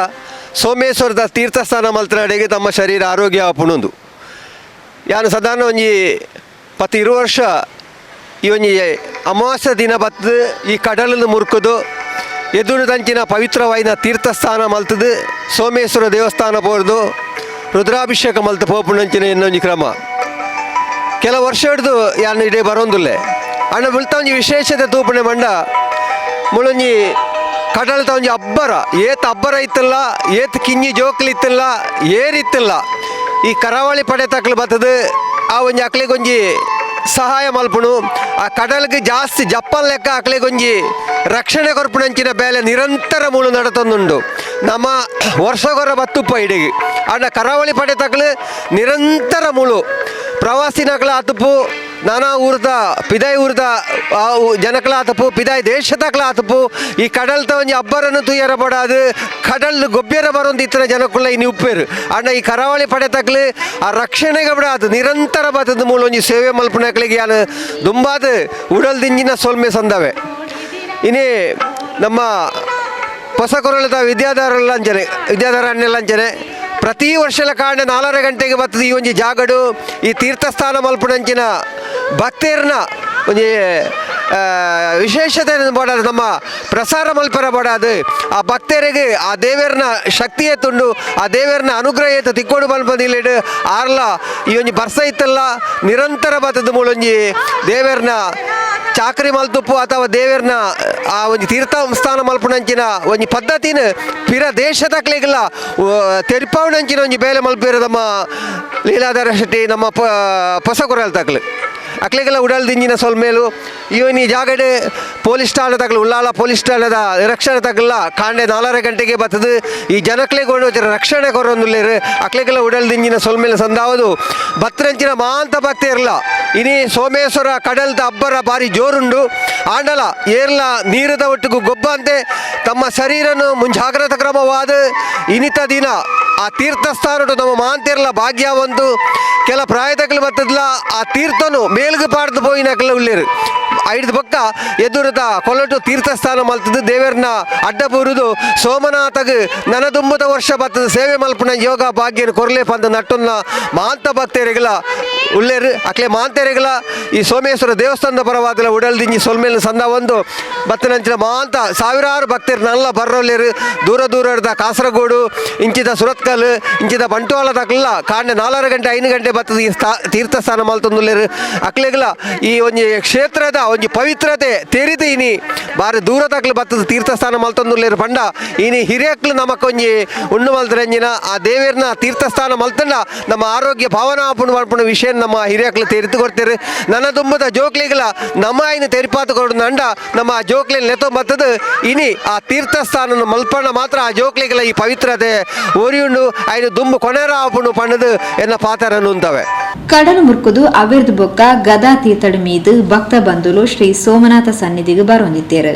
ಸೋಮೇಶ್ವರದ ತೀರ್ಥಸ್ಥಾನ ಮಲ್ತನಡೆಗೆ ತಮ್ಮ ಶರೀರ ಆರೋಗ್ಯ ಆಪುಂಡು. ಯಾನು ಸಾಧಾರಣ ಒಂಜಿ 20 ವರ್ಷ ಈ ಒಂಜಿ ಅಮಾವಾಸ್ಯ ದಿನ ಬತ್ತು ಈ ಕಡಲನ್ನು ಮುರುಕುದು ಎದುರು ದಂಚಿನ ಪವಿತ್ರವಾದ ತೀರ್ಥಸ್ಥಾನ ಮಲ್ತದು ಸೋಮೇಶ್ವರ ದೇವಸ್ಥಾನ ಪೋರ್ದು ರುದ್ರಾಭಿಷೇಕ ಮಲ್ತು ಪೋಪುನಂಚಿನ ಇನ್ನೊಂದು ಕ್ರಮ ಕೆಲ ವರ್ಷ ಹಿಡಿದು ಯಾನು ಇಡೇ ಬರೋಂದಿಲ್ಲ ಅಣ್ಣ ಮುಳ್ತ ಒಂಜಿ ವಿಶೇಷತೆ ತೂಪಣೆ ಮಂಡ ಮುಳೊಂಜಿ ಕಡಲ್ದ ಒಂಜಿ ಅಬ್ಬರ ಏತ್ ಅಬ್ಬರ ಇತ್ತಲ್ಲ, ಏತ್ ಕಿಂಜಿ ಜೋಕ್ಲಿ ಇತ್ತಲ್ಲ, ಏರಿತ್ತಿಲ್ಲ. ಈ ಕರಾವಳಿ ಪಡೆ ತಕ್ಲು ಬರ್ತದ ಆ ಒಂಜಿ ಅಕ್ಲಿಗೊಂಜಿ ಸಹಾಯ ಮಲ್ಪುಣು. ಆ ಕಡಲ್ಗೆ ಜಾಸ್ತಿ ಜಪ್ಪನ್ ಲೆಕ್ಕ ಅಕ್ಲಿಗೊಂಜಿ ರಕ್ಷಣೆ ಕೊರ್ಪುಣಂಚಿನ ಬೇಲೆ ನಿರಂತರ ಮೂಳು ನಡತೊಂದುಂಡು. ನಮ್ಮ ವರ್ಷಗೊರ ಬತ್ತುಪ್ಪ ಇಡಿಗೆ ಆಂಡ ಕರಾವಳಿ ಪಡೆ ತಕ್ಲು ನಿರಂತರ ಮೂಳು ಪ್ರವಾಸಿನಕ್ಲ ಆತುಪು, ನಾನಾ ಊರ್ದ ಪಿದಾಯಿ ಊರ್ದ ಜನಕ್ಲ ಆತಪು, ಪಿದಾಯಿ ದೇಶದಕ್ಲ ಆತಪು. ಈ ಕಡಲ್ತ ಒಂಜಿ ಅಬ್ಬರನ್ನು ತುಯ್ಯರ ಬಡಾದು ಕಡಲ್ ಗೊಬ್ಬೆರ ಬರೋಂದು ಇತ್ತಿನ ಜನಕ್ಕುಲ್ಲ ಇನ್ನು ಉಪ್ಪೇರು ಆಂಡ ಈ ಕರಾವಳಿ ಪಡೆ ತಕ್ಲು ಆ ರಕ್ಷಣೆಗೆ ಬಿಡಾದು ನಿರಂತರ ಬತ್ತದ ಮೂಲ ಒಂಜಿ ಸೇವೆ ಮಲ್ಪನಕ್ಲಿಗೆ ಯಾನು ದುಂಬಾದ ಉಡಲ್ದಿಂಜಿನ ಸೊಲ್ಮೆ ಸಂದವೆ. ಇನ್ನೇ ನಮ್ಮ ಹೊಸ ಕೊರಳದ ವಿದ್ಯಾಧಾರ ಅನ್ನೆಲ್ಲಂಚನೆ ಪ್ರತಿ ವರ್ಷಲ ಕಾಂಡ 4 ಗಂಟೆಗೆ ಬರ್ತದೆ ಈ ಒಂಜಿ ಜಾಗಡು. ಈ ತೀರ್ಥಸ್ಥಾನ ಮಲ್ಪುನಂಚಿನ ಭಕ್ತೇರ್ನ ಒಂಜಿ ವಿಶೇಷತೆ ಬಡಾದು ನಮ್ಮ ಪ್ರಸಾರ ಮಲ್ಪರ ಬಡಾದು ಆ ಭಕ್ತರಿಗೆ ಆ ದೇವರನ ಶಕ್ತಿ ಎತ್ತುಂಡು, ಆ ದೇವರನ ಅನುಗ್ರಹ ಎತ್ತು ತಿಕ್ಕೊಂಡು ಮಲ್ಪದಿಲ್ಲೆಡು ಆರ್ಲ ಈ ಒಂಜಿ ಬರ್ಸ ಇತ್ತಲ್ಲ ನಿರಂತರ ಬತ್ತದ ಮೂಲೊಂಜಿ ದೇವರನ ಚಾಕರಿ ಮಲ್ತುಪ್ಪು ಅಥವಾ ದೇವರನ ಆ ಒಂಜಿ ತೀರ್ಥಸ್ಥಾನ ಮಲ್ಪುನಂಚಿನ ಒಂಜಿ ಪದ್ಧತಿನ ಪಿರ ದೇಶದಕ್ಲೆಗಿಲ್ಲ ತೆರಿಪಾವಣಂಚಿನ ಒಂಜಿ ಬೇಲೆ ಮಲ್ಪಿರ ನಮ್ಮ ಲೀಲಾಧರ ಶೆಟ್ಟಿ ನಮ್ಮ ಹೊಸಕೊರಲ್ ತಕ್ಲು ಅಕ್ಲೆಗೆಲ್ಲ ಉಡಲ್ದಿಂಜಿನ ಸೊಲ್ಮೇಲು ಇವನಿ ಜಾಗಡೆ ಪೊಲೀಸ್ ಠಾಣೆ ತಗಲು ಉಳ್ಳಾಲ ಪೊಲೀಸ್ ಠಾಣೆದ ರಕ್ಷಣೆ ತಗಲ್ಲ ಕಾಂಡೆ 4 ಗಂಟೆಗೆ ಬರ್ತದೆ. ಈ ಜನಕ್ಲೆಗೊಂಡು ರಕ್ಷಣೆ ಕೊರೊಂದುಲ್ಲೇರು ಅಕ್ಲೆಗೆಲ್ಲ ಉಡಲ್ದಿಂಜಿನ ಸೊಲ್ಮೇಲೆ ಸಂದಾವದು ಭತ್ರಂಚಿನ ಮಾಂತ ಭಕ್ತಿ ಇರಲ್ಲ. ಇನಿ ಸೋಮೇಶ್ವರ ಕಡಲ್ದ ಅಬ್ಬರ ಬಾರಿ ಜೋರುಂಡು ಆಂಡಲ ಏರ್ಲ ನೀರದ ಒಟ್ಟಿಗೂ ಗೊಬ್ಬ ಅಂತೆ ತಮ್ಮ ಶರೀರನು ಮುಂಜಾಗ್ರತಾ ಕ್ರಮವಾದ ಇನಿತ ದಿನ ಆ ತೀರ್ಥಸ್ಥಾನ ನಮ್ಮ ಮಾಂತೇರ್ಲ ಭಾಗ್ಯ ಒಂದು ಕೆಲ ಪ್ರಾಯದಕ್ಲು ಬರ್ತದಲ್ಲ ಆ ತೀರ್ಥನು ಮೇಲ್ಗೆ ಪಾಡ್ದು ಪೋಯಿನಕ್ಲ ಉಳ್ಳೇರು ಐದು ಪಕ್ಕ ಎದುರದ ಕೊಲ್ಲಟು ತೀರ್ಥಸ್ಥಾನ ಮಲ್ತದ್ದು ದೇವರನ್ನ ಅಡ್ಡ ಬೂರುದು ಸೋಮನಾಥಗ್ ನನದುಂಬದ ವರ್ಷ ಬರ್ತದ ಸೇವೆ ಮಲ್ಪನ ಯೋಗ ಭಾಗ್ಯನ ಕೊರ್ಲೆ ಪಂದ ನಟ್ಟನ್ನ ಮಾಂತ ಭಕ್ತರಿಗಲ ಉಳ್ಳೇರು ಅಕ್ಲೆ ಮಾಂತರಿಗಲ ಈ ಸೋಮೇಶ್ವರ ದೇವಸ್ಥಾನದ ಪರವಾದಲ ಉಡಲ್ದಿಂಜಿ ಸೊಲ್ಮೇಲಿನ ಸಂದ ಒಂದು ಬತ್ತನಂಚಿನ ಮಾಂತ ಸಾವಿರಾರು ಭಕ್ತರು ನಲ್ಲ ಬರ್ರೊಲ್ಲೇರು ದೂರದ ಕಾಸರಗೋಡು ಇಂಚಿದ ಸುರತ್ಕಲ್ ಇಂಚಿದ ಬಂಟ್ವಾಳ ತಕಲ್ಲ ಕಾಂಡೆ 4 ಗಂಟೆ 5 ಗಂಟೆ ಬರ್ತದ ಈ ತೀರ್ಥಸ್ಥಾನ ಮಲ್ತೊಂದುಲ್ಲೇರು ಅಕ್ಲೆಗಲ ಈ ಒಂಜಿ ಕ್ಷೇತ್ರದ ಒಂಜಿ ಪವಿತ್ರತೆ ತೆರಿದು ಇನಿ ಬಾರಿ ದೂರದಾಗ್ಲು ಬತ್ತದ ತೀರ್ಥಸ್ಥಾನ ಮಲ್ತೊಂದುಲ್ಲೇರು ಪಂಡ ಇನಿ ಹಿರಿಯಕ್ಲು ನಮಕೊಂಜಿ ಉಣ್ಣು ಮಲ್ತರಂಜಿನ ಆ ದೇವರನ್ನ ತೀರ್ಥಸ್ಥಾನ ಮಲ್ತಂಡ ನಮ್ಮ ಆರೋಗ್ಯ ಭಾವನಾಪುಣ ಮಲ್ಪುಣ ವಿಷಯ ನಮ್ಮ ಹಿರಿಯಕ್ಲು ತೆರಿತು ಕೊಡ್ತೇರು. ನನ್ನ ದುಂಬದ ಜೋಕ್ಲಿಗಲ ನಮ್ಮ ಐನು ತೆರಿಪಾತು ಕೊಡು ನಂಡ ನಮ್ಮ ಆ ಜೋಕ್ಲಿ ನೆತೋ ಬತ್ತದ ಇನಿ ಆ ತೀರ್ಥಸ್ಥಾನ ಮಲ್ಪಣ್ಣ ಮಾತ್ರ ಆ ಜೋಕ್ಲಿಗಲ ಈ ಪವಿತ್ರತೆ ಓರಿಯುಂಡು ಐನು ದುಂಬು ಕೊನೆರ ಆಪುಣು ಪಣ್ಣದು ಎನ್ನ ಪಾತರನ್ನು ಉಂತವೆ. ಕಡಲು ಮುರ್ಕುದು ಅವಿರ್ದ ಬೊಕ್ಕ ಗದಾ ತೀರ್ಥಡ್ ಮೀದು ಭಕ್ತ ಬಂಧುಲು ಶ್ರೀ ಸೋಮನಾಥ ಸನ್ನಿಧಿಗೆ ಬರೊಂದಿತ್ತೇರು.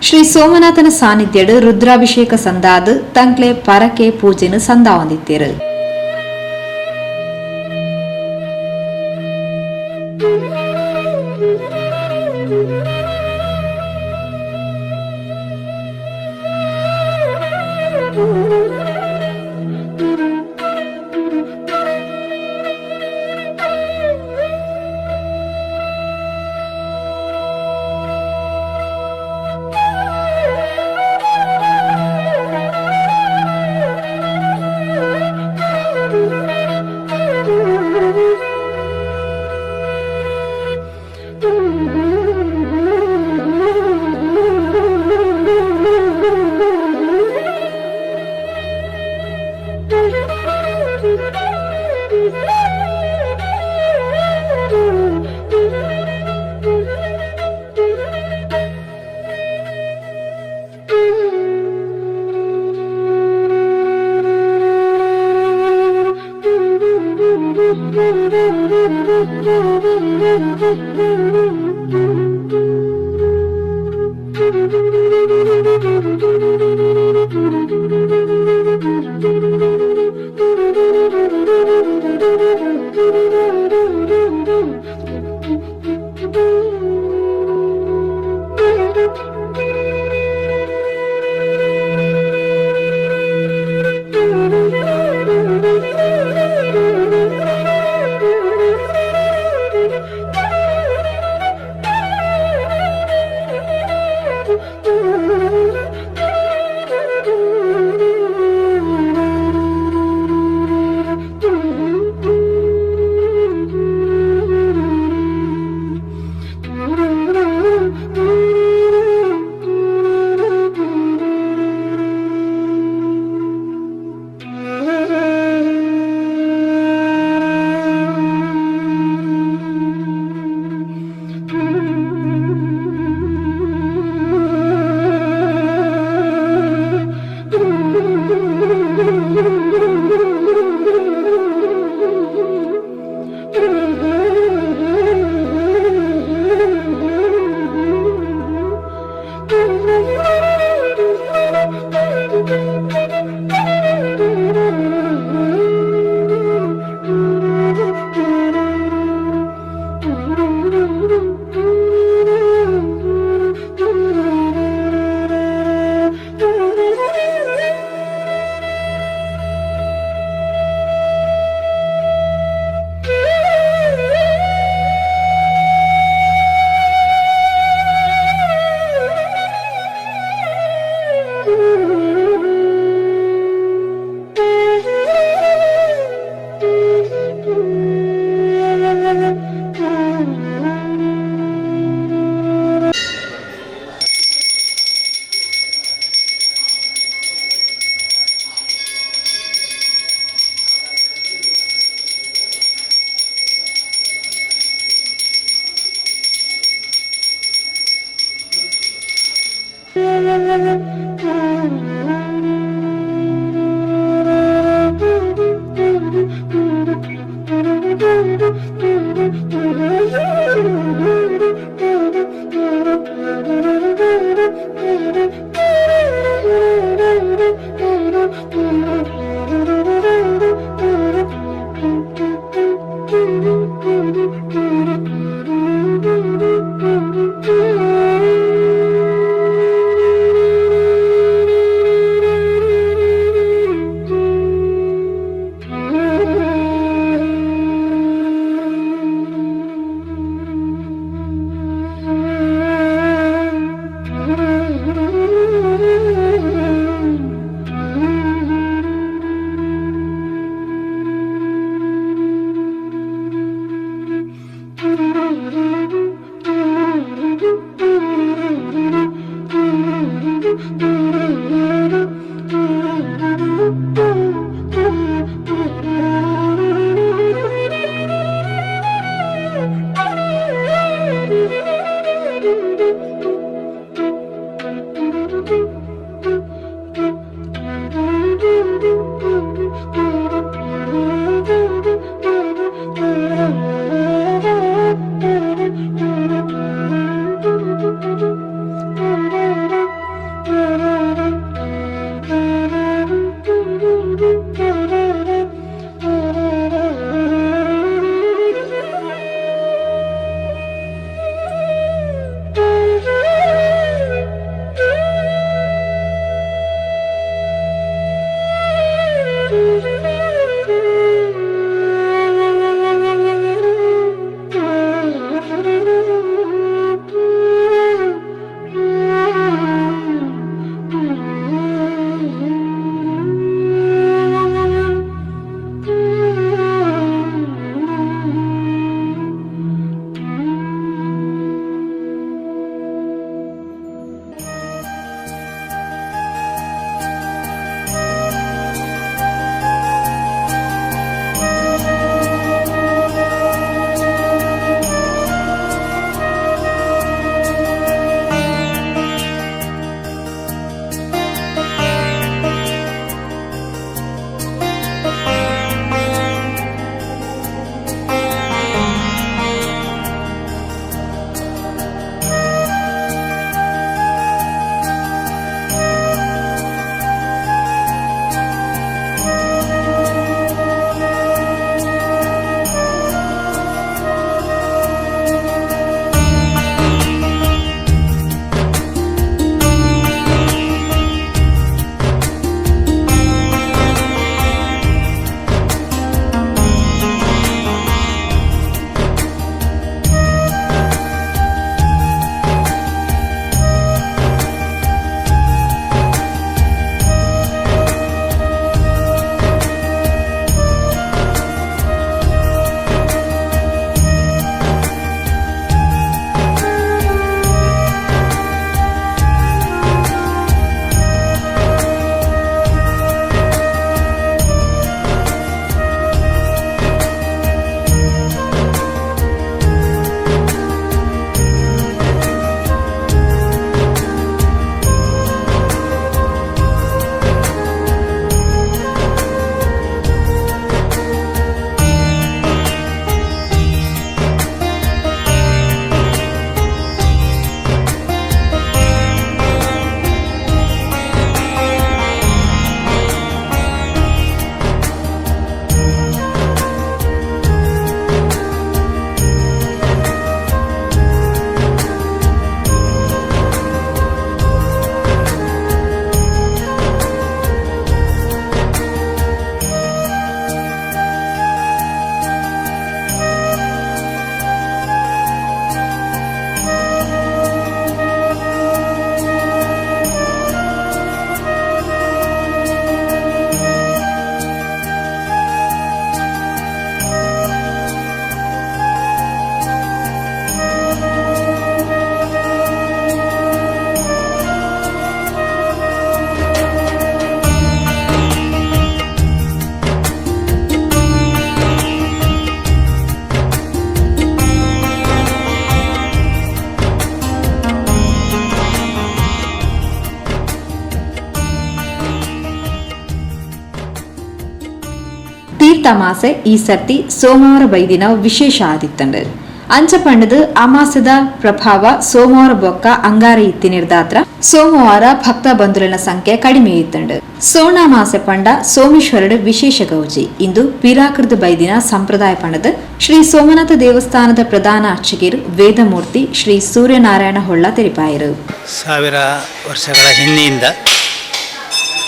ಶ್ರೀ ಸೋಮನಾಥನ ಸಾನ್ನಿಧ್ಯಡು ರುದ್ರಾಭಿಷೇಕ ಸಂದಾದು ತಂಕ್ಲೆ ಪರಕೆ ಪೂಜೆನು ಸಂದಾ ಹೊಂದಿತ್ತೇರು. ತೀರ್ಥಮಾಸೆ ಈ ಸರ್ತಿ ಸೋಮವಾರ ಬೈದಿನ ವಿಶೇಷ ಆದಿತ್ತಂಡು ಅಂಚ ಪಂಡದು ಅಮಾಸದ ಪ್ರಭಾವ ಸೋಮವಾರ ಬೊಕ್ಕ ಅಂಗಾರ ಇತ್ತಿನಿರ್ದಾತ್ರ ಸೋಮವಾರ ಭಕ್ತ ಬಂಧುಲಿನ ಸಂಖ್ಯೆ ಕಡಿಮೆ ಇತ್ತಂಡು ಸೋಣಾಮಾಸೆ ಪಂಡ ಸೋಮೇಶ್ವರಡು ವಿಶೇಷ ಗೌಜಿ ಇಂದು ಪಿರಾಕೃತ ಬೈದಿನ ಸಂಪ್ರದಾಯ ಪಂಡದು ಶ್ರೀ ಸೋಮನಾಥ ದೇವಸ್ಥಾನದ ಪ್ರಧಾನ ಅರ್ಚಕರು ವೇದಮೂರ್ತಿ ಶ್ರೀ ಸೂರ್ಯನಾರಾಯಣ ಹೊಳ್ಳ ತೆರಿಪಾಯರು. ಸಾವಿರ ವರ್ಷಗಳ ಹಿಂದೆಯಿಂದ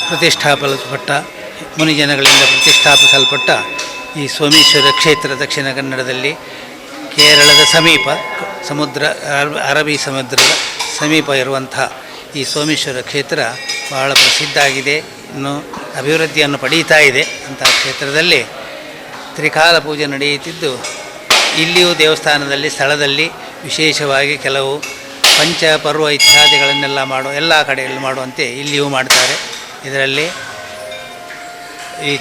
ಪ್ರತಿಷ್ಠಾಪಿಸಲ್ಪಟ್ಟ ಮುನಿಜನಗಳಿಂದ ಪ್ರತಿಷ್ಠಾಪಿಸಲ್ಪಟ್ಟ ಈ ಸೋಮೇಶ್ವರ ಕ್ಷೇತ್ರ ದಕ್ಷಿಣ ಕನ್ನಡದಲ್ಲಿ ಕೇರಳದ ಸಮೀಪ ಅರಬ್ಬಿ ಸಮುದ್ರದ ಸಮೀಪ ಇರುವಂಥ ಈ ಸೋಮೇಶ್ವರ ಕ್ಷೇತ್ರ ಬಹಳ ಪ್ರಸಿದ್ಧ ಆಗಿದೆ. ಇನ್ನು ಅಭಿವೃದ್ಧಿಯನ್ನು ಪಡೀತಾ ಇದೆ. ಅಂತಹ ಕ್ಷೇತ್ರದಲ್ಲಿ ತ್ರಿಕಾಲ ಪೂಜೆ ನಡೆಯುತ್ತಿದ್ದು ಇಲ್ಲಿಯೂ ದೇವಸ್ಥಾನದಲ್ಲಿ ಸ್ಥಳದಲ್ಲಿ ವಿಶೇಷವಾಗಿ ಕೆಲವು ಪಂಚಪರ್ವ ಇತ್ಯಾದಿಗಳನ್ನೆಲ್ಲ ಎಲ್ಲ ಕಡೆಯಲ್ಲಿ ಮಾಡುವಂತೆ ಇಲ್ಲಿಯೂ ಮಾಡ್ತಾರೆ. ಇದರಲ್ಲಿ ಈ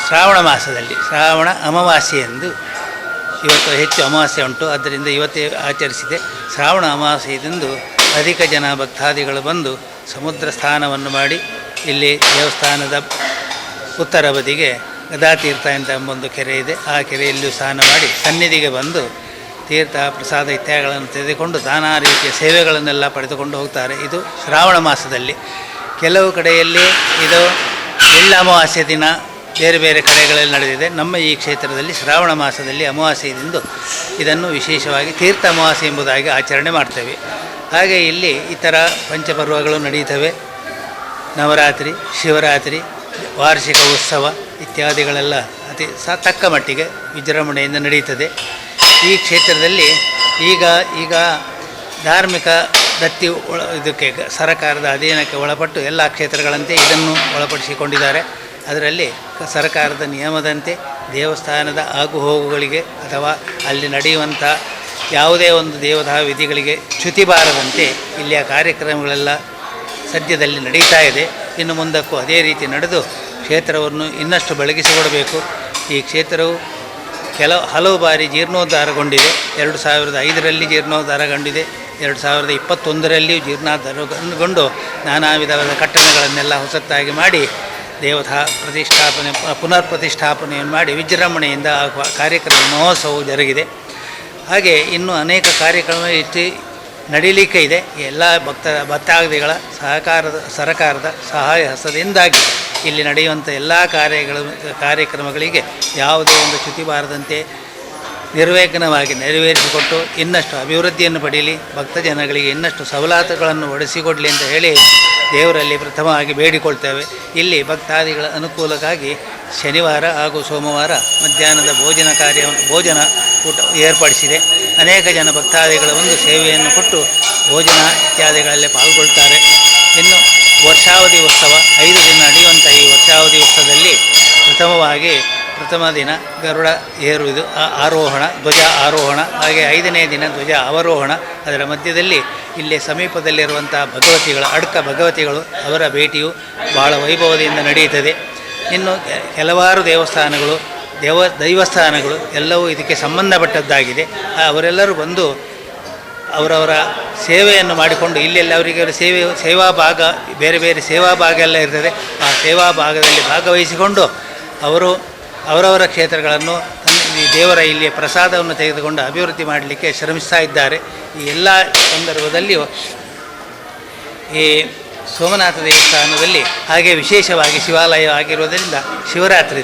ಶ್ರಾವಣ ಮಾಸದಲ್ಲಿ ಶ್ರಾವಣ ಅಮಾವಾಸ್ಯೆಯಂದು ಇವತ್ತು ಹೆಚ್ಚು ಅಮಾವಾಸ್ಯೆ ಉಂಟು, ಆದ್ದರಿಂದ ಇವತ್ತೇ ಆಚರಿಸಿದೆ. ಶ್ರಾವಣ ಅಮಾವಾಸ್ಯೆಯಂದು ಅಧಿಕ ಜನ ಭಕ್ತಾದಿಗಳು ಬಂದು ಸಮುದ್ರ ಸ್ನಾನವನ್ನು ಮಾಡಿ ಇಲ್ಲಿ ದೇವಸ್ಥಾನದ ಉತ್ತರ ಬದಿಗೆ ಗದಾತೀರ್ಥ ಎಂಬ ಒಂದು ಕೆರೆ ಇದೆ. ಆ ಕೆರೆಯಲ್ಲಿಯೂ ಸ್ನಾನ ಮಾಡಿ ಸನ್ನಿಧಿಗೆ ಬಂದು ತೀರ್ಥ ಪ್ರಸಾದ ಇತ್ಯಾದಿಗಳನ್ನು ತೆಗೆದುಕೊಂಡು ನಾನಾ ರೀತಿಯ ಸೇವೆಗಳನ್ನೆಲ್ಲ ಪಡೆದುಕೊಂಡು ಹೋಗ್ತಾರೆ. ಇದು ಶ್ರಾವಣ ಮಾಸದಲ್ಲಿ. ಕೆಲವು ಕಡೆಯಲ್ಲಿ ಇದು ಎಳ್ಳ ಅಮಾವಾಸ್ಯೆ ದಿನ ಬೇರೆ ಬೇರೆ ಕಡೆಗಳಲ್ಲಿ ನಡೆದಿದೆ. ನಮ್ಮ ಈ ಕ್ಷೇತ್ರದಲ್ಲಿ ಶ್ರಾವಣ ಮಾಸದಲ್ಲಿ ಅಮಾವಾಸ್ಯೆಯಂದು ಇದನ್ನು ವಿಶೇಷವಾಗಿ ತೀರ್ಥ ಅಮಾವಾಸ್ಯೆ ಎಂಬುದಾಗಿ ಆಚರಣೆ ಮಾಡ್ತೇವೆ. ಹಾಗೆ ಇಲ್ಲಿ ಇತರ ಪಂಚಪರ್ವಗಳು ನಡೆಯುತ್ತವೆ. ನವರಾತ್ರಿ, ಶಿವರಾತ್ರಿ, ವಾರ್ಷಿಕ ಉತ್ಸವ ಇತ್ಯಾದಿಗಳೆಲ್ಲ ತಕ್ಕ ಮಟ್ಟಿಗೆ ವಿಜೃಂಭಣೆಯಿಂದ ನಡೆಯುತ್ತದೆ. ಈ ಕ್ಷೇತ್ರದಲ್ಲಿ ಈಗ ಧಾರ್ಮಿಕ ದತ್ತಿ ಇದಕ್ಕೆ ಸರಕಾರದ ಅಧೀನಕ್ಕೆ ಒಳಪಟ್ಟು ಎಲ್ಲ ಕ್ಷೇತ್ರಗಳಂತೆ ಇದನ್ನು ಒಳಪಡಿಸಿಕೊಂಡಿದ್ದಾರೆ. ಅದರಲ್ಲಿ ಸರಕಾರದ ನಿಯಮದಂತೆ ದೇವಸ್ಥಾನದ ಆಗುಹೋಗುಗಳಿಗೆ ಅಥವಾ ಅಲ್ಲಿ ನಡೆಯುವಂಥ ಯಾವುದೇ ಒಂದು ದೇವತಾ ವಿಧಿಗಳಿಗೆ ಚ್ಯುತಿ ಬಾರದಂತೆ ಇಲ್ಲಿಯ ಕಾರ್ಯಕ್ರಮಗಳೆಲ್ಲ ಸದ್ಯದಲ್ಲಿ ನಡೀತಾ ಇದೆ. ಇನ್ನು ಮುಂದಕ್ಕೂ ಅದೇ ರೀತಿ ನಡೆದು ಕ್ಷೇತ್ರವನ್ನು ಇನ್ನಷ್ಟು ಬೆಳಗಿಸಿಕೊಡಬೇಕು. ಈ ಕ್ಷೇತ್ರವು ಹಲವು ಬಾರಿ ಜೀರ್ಣೋದ್ಧಾರಗೊಂಡಿದೆ. 2005ರಲ್ಲಿ ಜೀರ್ಣೋದ್ಧಾರಗೊಂಡಿದೆ. 2021ರಲ್ಲಿಯೂ ಜೀರ್ಣೋದ್ಧಾರಗೊಂಡು ನಾನಾ ವಿಧವಾದ ಕಟ್ಟಡಗಳನ್ನೆಲ್ಲ ಹೊಸತಾಗಿ ಮಾಡಿ ದೇವತಾ ಪುನರ್ ಪ್ರತಿಷ್ಠಾಪನೆಯನ್ನು ಮಾಡಿ ವಿಜೃಂಭಣೆಯಿಂದ ಕಾರ್ಯಕ್ರಮ ಮಹೋತ್ಸವವು ಜರುಗಿದೆ. ಹಾಗೆ ಇನ್ನೂ ಅನೇಕ ಕಾರ್ಯಕ್ರಮ ನಡೀಲಿಕ್ಕೆ ಇದೆ. ಎಲ್ಲ ಭಕ್ತಾದಿಗಳ ಸರಕಾರದ ಸಹಾಯ ಹಸ್ತದಿಂದಾಗಿ ಇಲ್ಲಿ ನಡೆಯುವಂಥ ಎಲ್ಲ ಕಾರ್ಯಕ್ರಮಗಳಿಗೆ ಯಾವುದೇ ಒಂದು ಚ್ಯುತಿ ಬಾರದಂತೆ ನಿರ್ವಿಘ್ನವಾಗಿ ನೆರವೇರಿಸಿಕೊಟ್ಟು ಇನ್ನಷ್ಟು ಅಭಿವೃದ್ಧಿಯನ್ನು ಪಡೀಲಿ, ಭಕ್ತಜನಗಳಿಗೆ ಇನ್ನಷ್ಟು ಸವಲತ್ತುಗಳನ್ನು ಒದಗಿಸಿಕೊಡಲಿ ಅಂತ ಹೇಳಿ ದೇವರಲ್ಲಿ ಪ್ರಥಮವಾಗಿ ಬೇಡಿಕೊಳ್ತೇವೆ. ಇಲ್ಲಿ ಭಕ್ತಾದಿಗಳ ಅನುಕೂಲಕ್ಕಾಗಿ ಶನಿವಾರ ಹಾಗೂ ಸೋಮವಾರ ಮಧ್ಯಾಹ್ನದ ಭೋಜನ ಊಟ ಏರ್ಪಡಿಸಿದೆ. ಅನೇಕ ಜನ ಭಕ್ತಾದಿಗಳ ಒಂದು ಸೇವೆಯನ್ನು ಕೊಟ್ಟು ಭೋಜನ ಇತ್ಯಾದಿಗಳಲ್ಲಿ ಪಾಲ್ಗೊಳ್ತಾರೆ. ಇನ್ನು ವರ್ಷಾವಧಿ ಉತ್ಸವ 5 ದಿನ ನಡೆಯುವಂಥ ಈ ವರ್ಷಾವಧಿ ಉತ್ಸವದಲ್ಲಿ ಪ್ರಥಮ ದಿನ ಗರುಡ ಏರುವುದು ಆರೋಹಣ, ಧ್ವಜ ಆರೋಹಣ, ಹಾಗೆ 5ನೇ ದಿನ ಧ್ವಜ ಅವರೋಹಣ. ಅದರ ಮಧ್ಯದಲ್ಲಿ ಇಲ್ಲಿ ಸಮೀಪದಲ್ಲಿರುವಂಥ ಭಗವತಿಗಳು ಅವರ ಭೇಟಿಯು ಬಹಳ ವೈಭವದಿಂದ ನಡೆಯುತ್ತದೆ. ಇನ್ನು ಕೆಲವಾರು ದೈವಸ್ಥಾನಗಳು ಎಲ್ಲವೂ ಇದಕ್ಕೆ ಸಂಬಂಧಪಟ್ಟದ್ದಾಗಿದೆ. ಅವರೆಲ್ಲರೂ ಬಂದು ಅವರವರ ಸೇವೆಯನ್ನು ಮಾಡಿಕೊಂಡು ಇಲ್ಲೆಲ್ಲ ಅವರಿಗೆ ಸೇವಾ ಭಾಗ ಬೇರೆ ಬೇರೆ ಸೇವಾ ಭಾಗ ಎಲ್ಲ ಇರ್ತದೆ. ಆ ಸೇವಾ ಭಾಗದಲ್ಲಿ ಭಾಗವಹಿಸಿಕೊಂಡು ಅವರು ಅವರವರ ಕ್ಷೇತ್ರಗಳನ್ನು ದೇವರ ಇಲ್ಲಿಯ ಪ್ರಸಾದವನ್ನು ತೆಗೆದುಕೊಂಡು ಅಭಿವೃದ್ಧಿ ಮಾಡಲಿಕ್ಕೆ ಶ್ರಮಿಸ್ತಾ ಇದ್ದಾರೆ. ಈ ಎಲ್ಲ ಸಂದರ್ಭದಲ್ಲಿಯೂ ಈ ಸೋಮನಾಥ ದೇವಸ್ಥಾನದಲ್ಲಿ ಹಾಗೆ ವಿಶೇಷವಾಗಿ ಶಿವಾಲಯ ಆಗಿರುವುದರಿಂದ ಶಿವರಾತ್ರಿ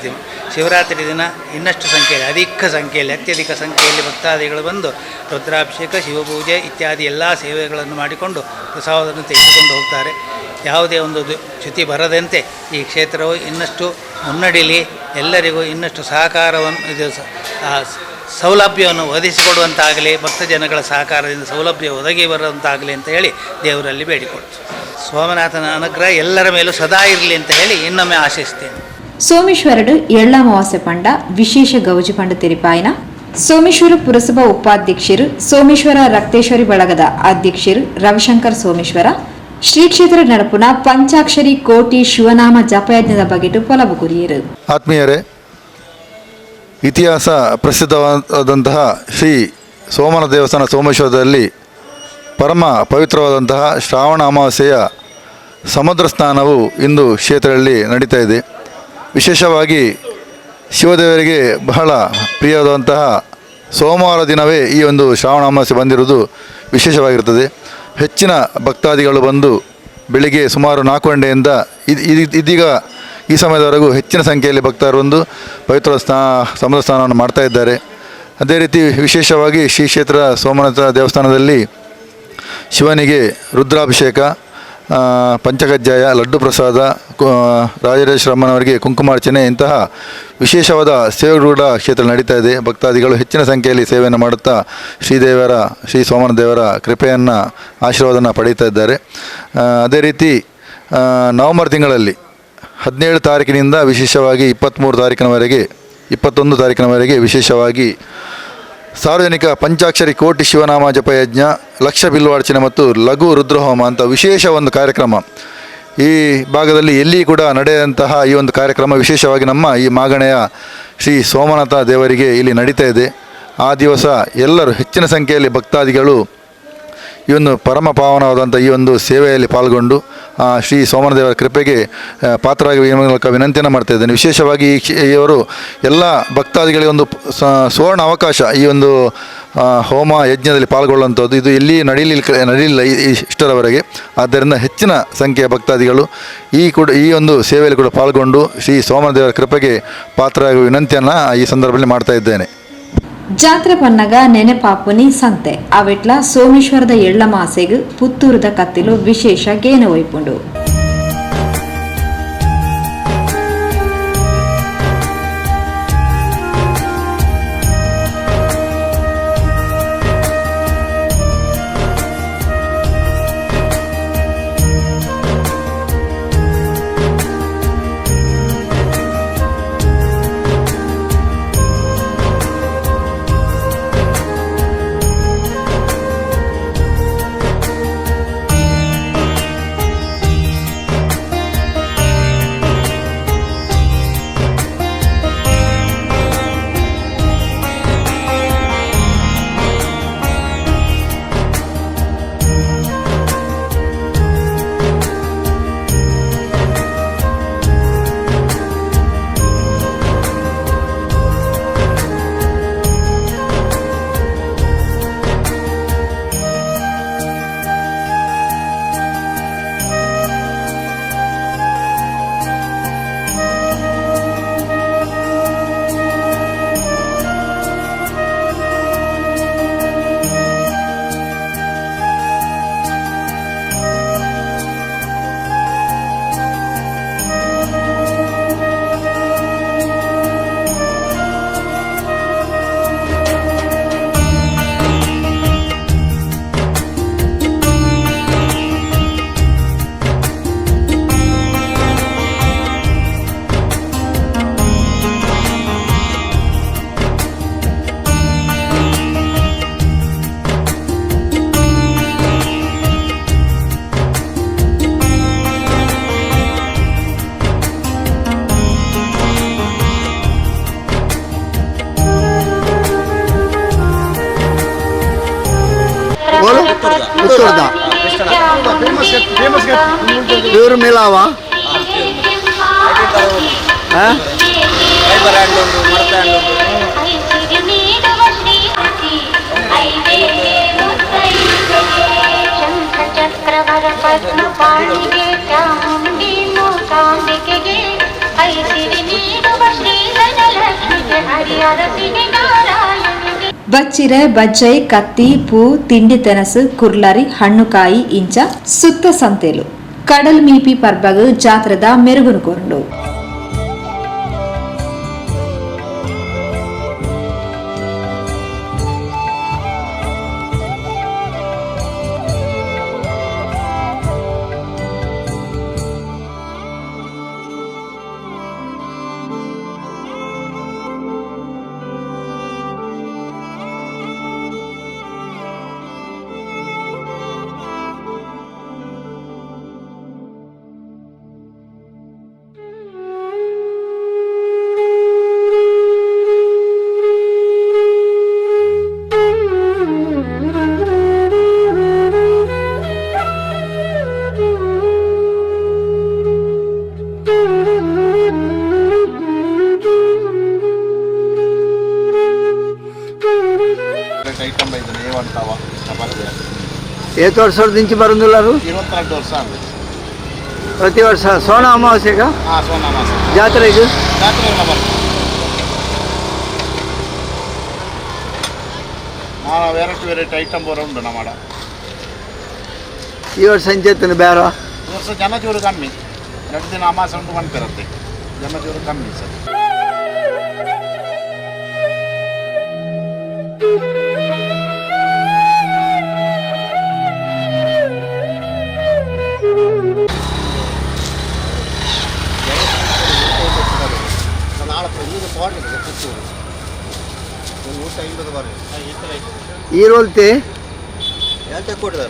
ದಿನ ಇನ್ನಷ್ಟು ಸಂಖ್ಯೆಯಲ್ಲಿ ಅತ್ಯಧಿಕ ಸಂಖ್ಯೆಯಲ್ಲಿ ಭಕ್ತಾದಿಗಳು ಬಂದು ರುದ್ರಾಭಿಷೇಕ, ಶಿವಪೂಜೆ ಇತ್ಯಾದಿ ಎಲ್ಲ ಸೇವೆಗಳನ್ನು ಮಾಡಿಕೊಂಡು ಪ್ರಸಾದವನ್ನು ತೆಗೆದುಕೊಂಡು ಹೋಗ್ತಾರೆ. ಯಾವುದೇ ಒಂದು ಚ್ಯುತಿ ಬರದಂತೆ ಈ ಕ್ಷೇತ್ರವು ಇನ್ನಷ್ಟು ಮುನ್ನಡೆಯಲಿ, ಎಲ್ಲರಿಗೂ ಇನ್ನಷ್ಟು ಸಹಕಾರವನ್ನು ಸೌಲಭ್ಯವನ್ನು ಒದಗಿಸಿಕೊಡುವಂತಾಗಲಿ, ಭಕ್ತಜನಗಳ ಸಹಕಾರದಿಂದ ಸೌಲಭ್ಯ ಒದಗಿ ಬರುವಂತಾಗಲಿ ಅಂತ ಹೇಳಿ ದೇವರಲ್ಲಿ ಬೇಡಿಕೊಳ್ತು. ಸೋಮನಾಥನ ಅನುಗ್ರಹ ಎಲ್ಲರ ಮೇಲೂ ಸದಾ ಇರಲಿ ಅಂತ ಹೇಳಿ ಇನ್ನೊಮ್ಮೆ ಆಶಿಸ್ತೇನೆ. ಸೋಮೇಶ್ವರಡು ಎಳ್ಳಮಾವಾಸ್ಯೆ ಪಂಡ ವಿಶೇಷ ಗೌಜಿ ಪಂಡ ತೆರಿಪಾಯಿನ ಸೋಮೇಶ್ವರ ಪುರಸಭಾ ಉಪಾಧ್ಯಕ್ಷರು, ಸೋಮೇಶ್ವರ ರಕ್ತೇಶ್ವರಿ ಬಳಗದ ಅಧ್ಯಕ್ಷರು ರವಿಶಂಕರ್ ಸೋಮೇಶ್ವರ ಶ್ರೀ ಕ್ಷೇತ್ರ ನಡಪುನ ಪಂಚಾಕ್ಷರಿ ಕೋಟಿ ಶಿವನಾಮ ಜಪಯಜ್ಞದ ಬಗೆಟು ಪೊಲವು ಕುರಿಯರು. ಆತ್ಮೀಯರೇ, ಇತಿಹಾಸ ಪ್ರಸಿದ್ಧವಾದಂತಹ ಶ್ರೀ ಸೋಮನಾಥ ದೇವಸ್ಥಾನ ಸೋಮೇಶ್ವರದಲ್ಲಿ ಪರಮ ಪವಿತ್ರವಾದಂತಹ ಶ್ರಾವಣ ಅಮಾವಾಸ್ಯೆಯ ಸಮುದ್ರ ಸ್ನಾನವು ಇಂದು ಕ್ಷೇತ್ರದಲ್ಲಿ ನಡೀತಾ ಇದೆ. ವಿಶೇಷವಾಗಿ ಶಿವದೇವರಿಗೆ ಬಹಳ ಪ್ರಿಯವಾದಂತಹ ಸೋಮವಾರ ದಿನವೇ ಈ ಒಂದು ಶ್ರಾವಣ ಅಮಾವಾಸ್ಯೆ ಬಂದಿರುವುದು ವಿಶೇಷವಾಗಿರುತ್ತದೆ. ಹೆಚ್ಚಿನ ಭಕ್ತಾದಿಗಳು ಬಂದು ಬೆಳಿಗ್ಗೆ ಸುಮಾರು 4 ಗಂಟೆಯಿಂದ ಇದೀಗ ಈ ಸಮಯದವರೆಗೂ ಹೆಚ್ಚಿನ ಸಂಖ್ಯೆಯಲ್ಲಿ ಭಕ್ತರು ಬಂದು ಪವಿತ್ರ ಸಮುದ್ರ ಸ್ನಾನವನ್ನು ಮಾಡ್ತಾ ಇದ್ದಾರೆ. ಅದೇ ರೀತಿ ವಿಶೇಷವಾಗಿ ಶ್ರೀ ಕ್ಷೇತ್ರ ಸೋಮನಾಥ ದೇವಸ್ಥಾನದಲ್ಲಿ ಶಿವನಿಗೆ ರುದ್ರಾಭಿಷೇಕ, ಪಂಚಕಜ್ಜಾಯ, ಲಡ್ಡು ಪ್ರಸಾದ, ರಾಜರಾಜೇಶ್ವರಮ್ಮನವರಿಗೆ ಕುಂಕುಮಾರ್ಚನೆ ಇಂತಹ ವಿಶೇಷವಾದ ಸೇವೆಗಳು ಕೂಡ ಕ್ಷೇತ್ರ ನಡೀತಾ ಇದೆ. ಭಕ್ತಾದಿಗಳು ಹೆಚ್ಚಿನ ಸಂಖ್ಯೆಯಲ್ಲಿ ಸೇವೆಯನ್ನು ಮಾಡುತ್ತಾ ಶ್ರೀ ಸೋಮನಾಥ ದೇವರ ಕೃಪೆಯನ್ನು ಆಶೀರ್ವಾದನ ಪಡೀತಾ ಇದ್ದಾರೆ. ಅದೇ ರೀತಿ ನವೆಂಬರ್ ತಿಂಗಳಲ್ಲಿ 17 ತಾರೀಕಿನಿಂದ ವಿಶೇಷವಾಗಿ 23 ತಾರೀಕಿನವರೆಗೆ 21 ತಾರೀಕಿನವರೆಗೆ ವಿಶೇಷವಾಗಿ ಸಾರ್ವಜನಿಕ ಪಂಚಾಕ್ಷರಿ ಕೋಟಿ ಶಿವನಾಮ ಜಪಯಜ್ಞ, ಲಕ್ಷ ಬಿಲ್ವಾರ್ಚನೆ ಮತ್ತು ಲಘು ರುದ್ರಹೋಮ ಅಂತ ವಿಶೇಷ ಒಂದು ಕಾರ್ಯಕ್ರಮ ಈ ಭಾಗದಲ್ಲಿ ಎಲ್ಲಿ ಕೂಡ ನಡೆಯುವಂತಹ ಈ ಒಂದು ಕಾರ್ಯಕ್ರಮ ವಿಶೇಷವಾಗಿ ನಮ್ಮ ಈ ಮಾಗಣೆಯ ಶ್ರೀ ಸೋಮನಾಥ ದೇವರಿಗೆ ಇಲ್ಲಿ ನಡೀತಾ ಇದೆ. ಆ ದಿವಸ ಎಲ್ಲರೂ ಹೆಚ್ಚಿನ ಸಂಖ್ಯೆಯಲ್ಲಿ ಭಕ್ತಾದಿಗಳು ಈ ಒಂದು ಪರಮ ಪಾವನವಾದಂಥ ಈ ಒಂದು ಸೇವೆಯಲ್ಲಿ ಪಾಲ್ಗೊಂಡು ಶ್ರೀ ಸೋಮನಾಥ ದೇವರ ಕೃಪೆಗೆ ಪಾತ್ರರಾಗಿ ಮೂಲಕ ವಿನಂತಿಯನ್ನು ಮಾಡ್ತಾ ಇದ್ದೇನೆ. ವಿಶೇಷವಾಗಿ ಇವರು ಎಲ್ಲ ಭಕ್ತಾದಿಗಳಿಗೆ ಒಂದು ಸುವರ್ಣ ಅವಕಾಶ ಈ ಒಂದು ಹೋಮ ಯಜ್ಞದಲ್ಲಿ ಪಾಲ್ಗೊಳ್ಳುವಂಥದ್ದು. ಇದು ಎಲ್ಲಿ ನಡೀಲಿಲ್ಲ ಇಷ್ಟರವರೆಗೆ. ಆದ್ದರಿಂದ ಹೆಚ್ಚಿನ ಸಂಖ್ಯೆಯ ಭಕ್ತಾದಿಗಳು ಈ ಒಂದು ಸೇವೆಯಲ್ಲಿ ಕೂಡ ಪಾಲ್ಗೊಂಡು ಶ್ರೀ ಸೋಮನಾಥ ದೇವರ ಕೃಪೆಗೆ ಪಾತ್ರರಾಗುವ ವಿನಂತಿಯನ್ನು ಈ ಸಂದರ್ಭದಲ್ಲಿ ಮಾಡ್ತಾ ಇದ್ದೇನೆ. ಜಾತ್ರೆ ಪನ್ನಗ ನೆನೆಪಾಪುನಿ ಸಂತೆ ಅವಿಟ್ಲ ಸೋಮೇಶ್ವರದ ಎಳ್ಳ ಮಾಸೆಗ್ ಪುತ್ತೂರದ ಕತ್ತಿಲು ವಿಶೇಷ ಗೇನ ವೈಪುಂಡು. प्योर मिलावा ಚಕ್ರವರ ಪದ್ಮ ಪಾಣಿಗೆ ಚಾಮುಂಡಿ ಮೂಕಾಂಬಿಕೆಗೆ ಐಸಿರಿ ನೀಡುವ ಶ್ರೀಧನಲಕ್ಷ್ಮಿಗೆ ಹರಿಹರಸಿಗೆ ನಾರಾಯಣಿಗೆ ಬಚ್ಚಿರೆ ಬಜ್ಜೈ ಕತ್ತಿ ಪೂ ತಿಂಡಿ ತೆನಸು ಕುರ್ಲರಿ ಹಣ್ಣುಕಾಯಿ ಇಂಚ ಸುತ್ತ ಸಂತೆಲು ಕಡಲ್ ಮೀಪಿ ಪರ್ಬಗ್ ಜಾತ್ರೆದ ಮೆರುಗುನುಕೊಂಡು ಏತ್ ವರ್ಷದ ದಿಂಚಿ ಬರೋದಿಲ್ಲರು 22 ವರ್ಷ ಆಗಿದೆ. ಪ್ರತಿ ವರ್ಷ ಸೋಣ ಅಮಾವಾಸ್ಯೆಗ ಸೋನ ಮಾಸ ಜಾತ್ರೆಗೆ ಜಾತ್ರೆ ಎಲ್ಲ ಬರ್ತದೆ. ವೆರೈಟಿ ಐಟಮ್ ಬರೋ ಉಂಟು ನಮ್ಮಡ. ಈ ವರ್ಷ ಸಂಚೇತನ ಬೇಡ. ಈ ವರ್ಷ ಜನಜೋರು ಕಮ್ಮಿ, 2 ದಿನ ಅಮಾವಾಸ್ಯೆ ಉಂಟು ಬಂತಿರುತ್ತೆ, ಜನಜೋರು ಕಮ್ಮಿ ಸರ್. ಈರೋಲ್ತೆ ಯಾಕೆ ಕೊಟ್ಟಿದ್ದಾರೆ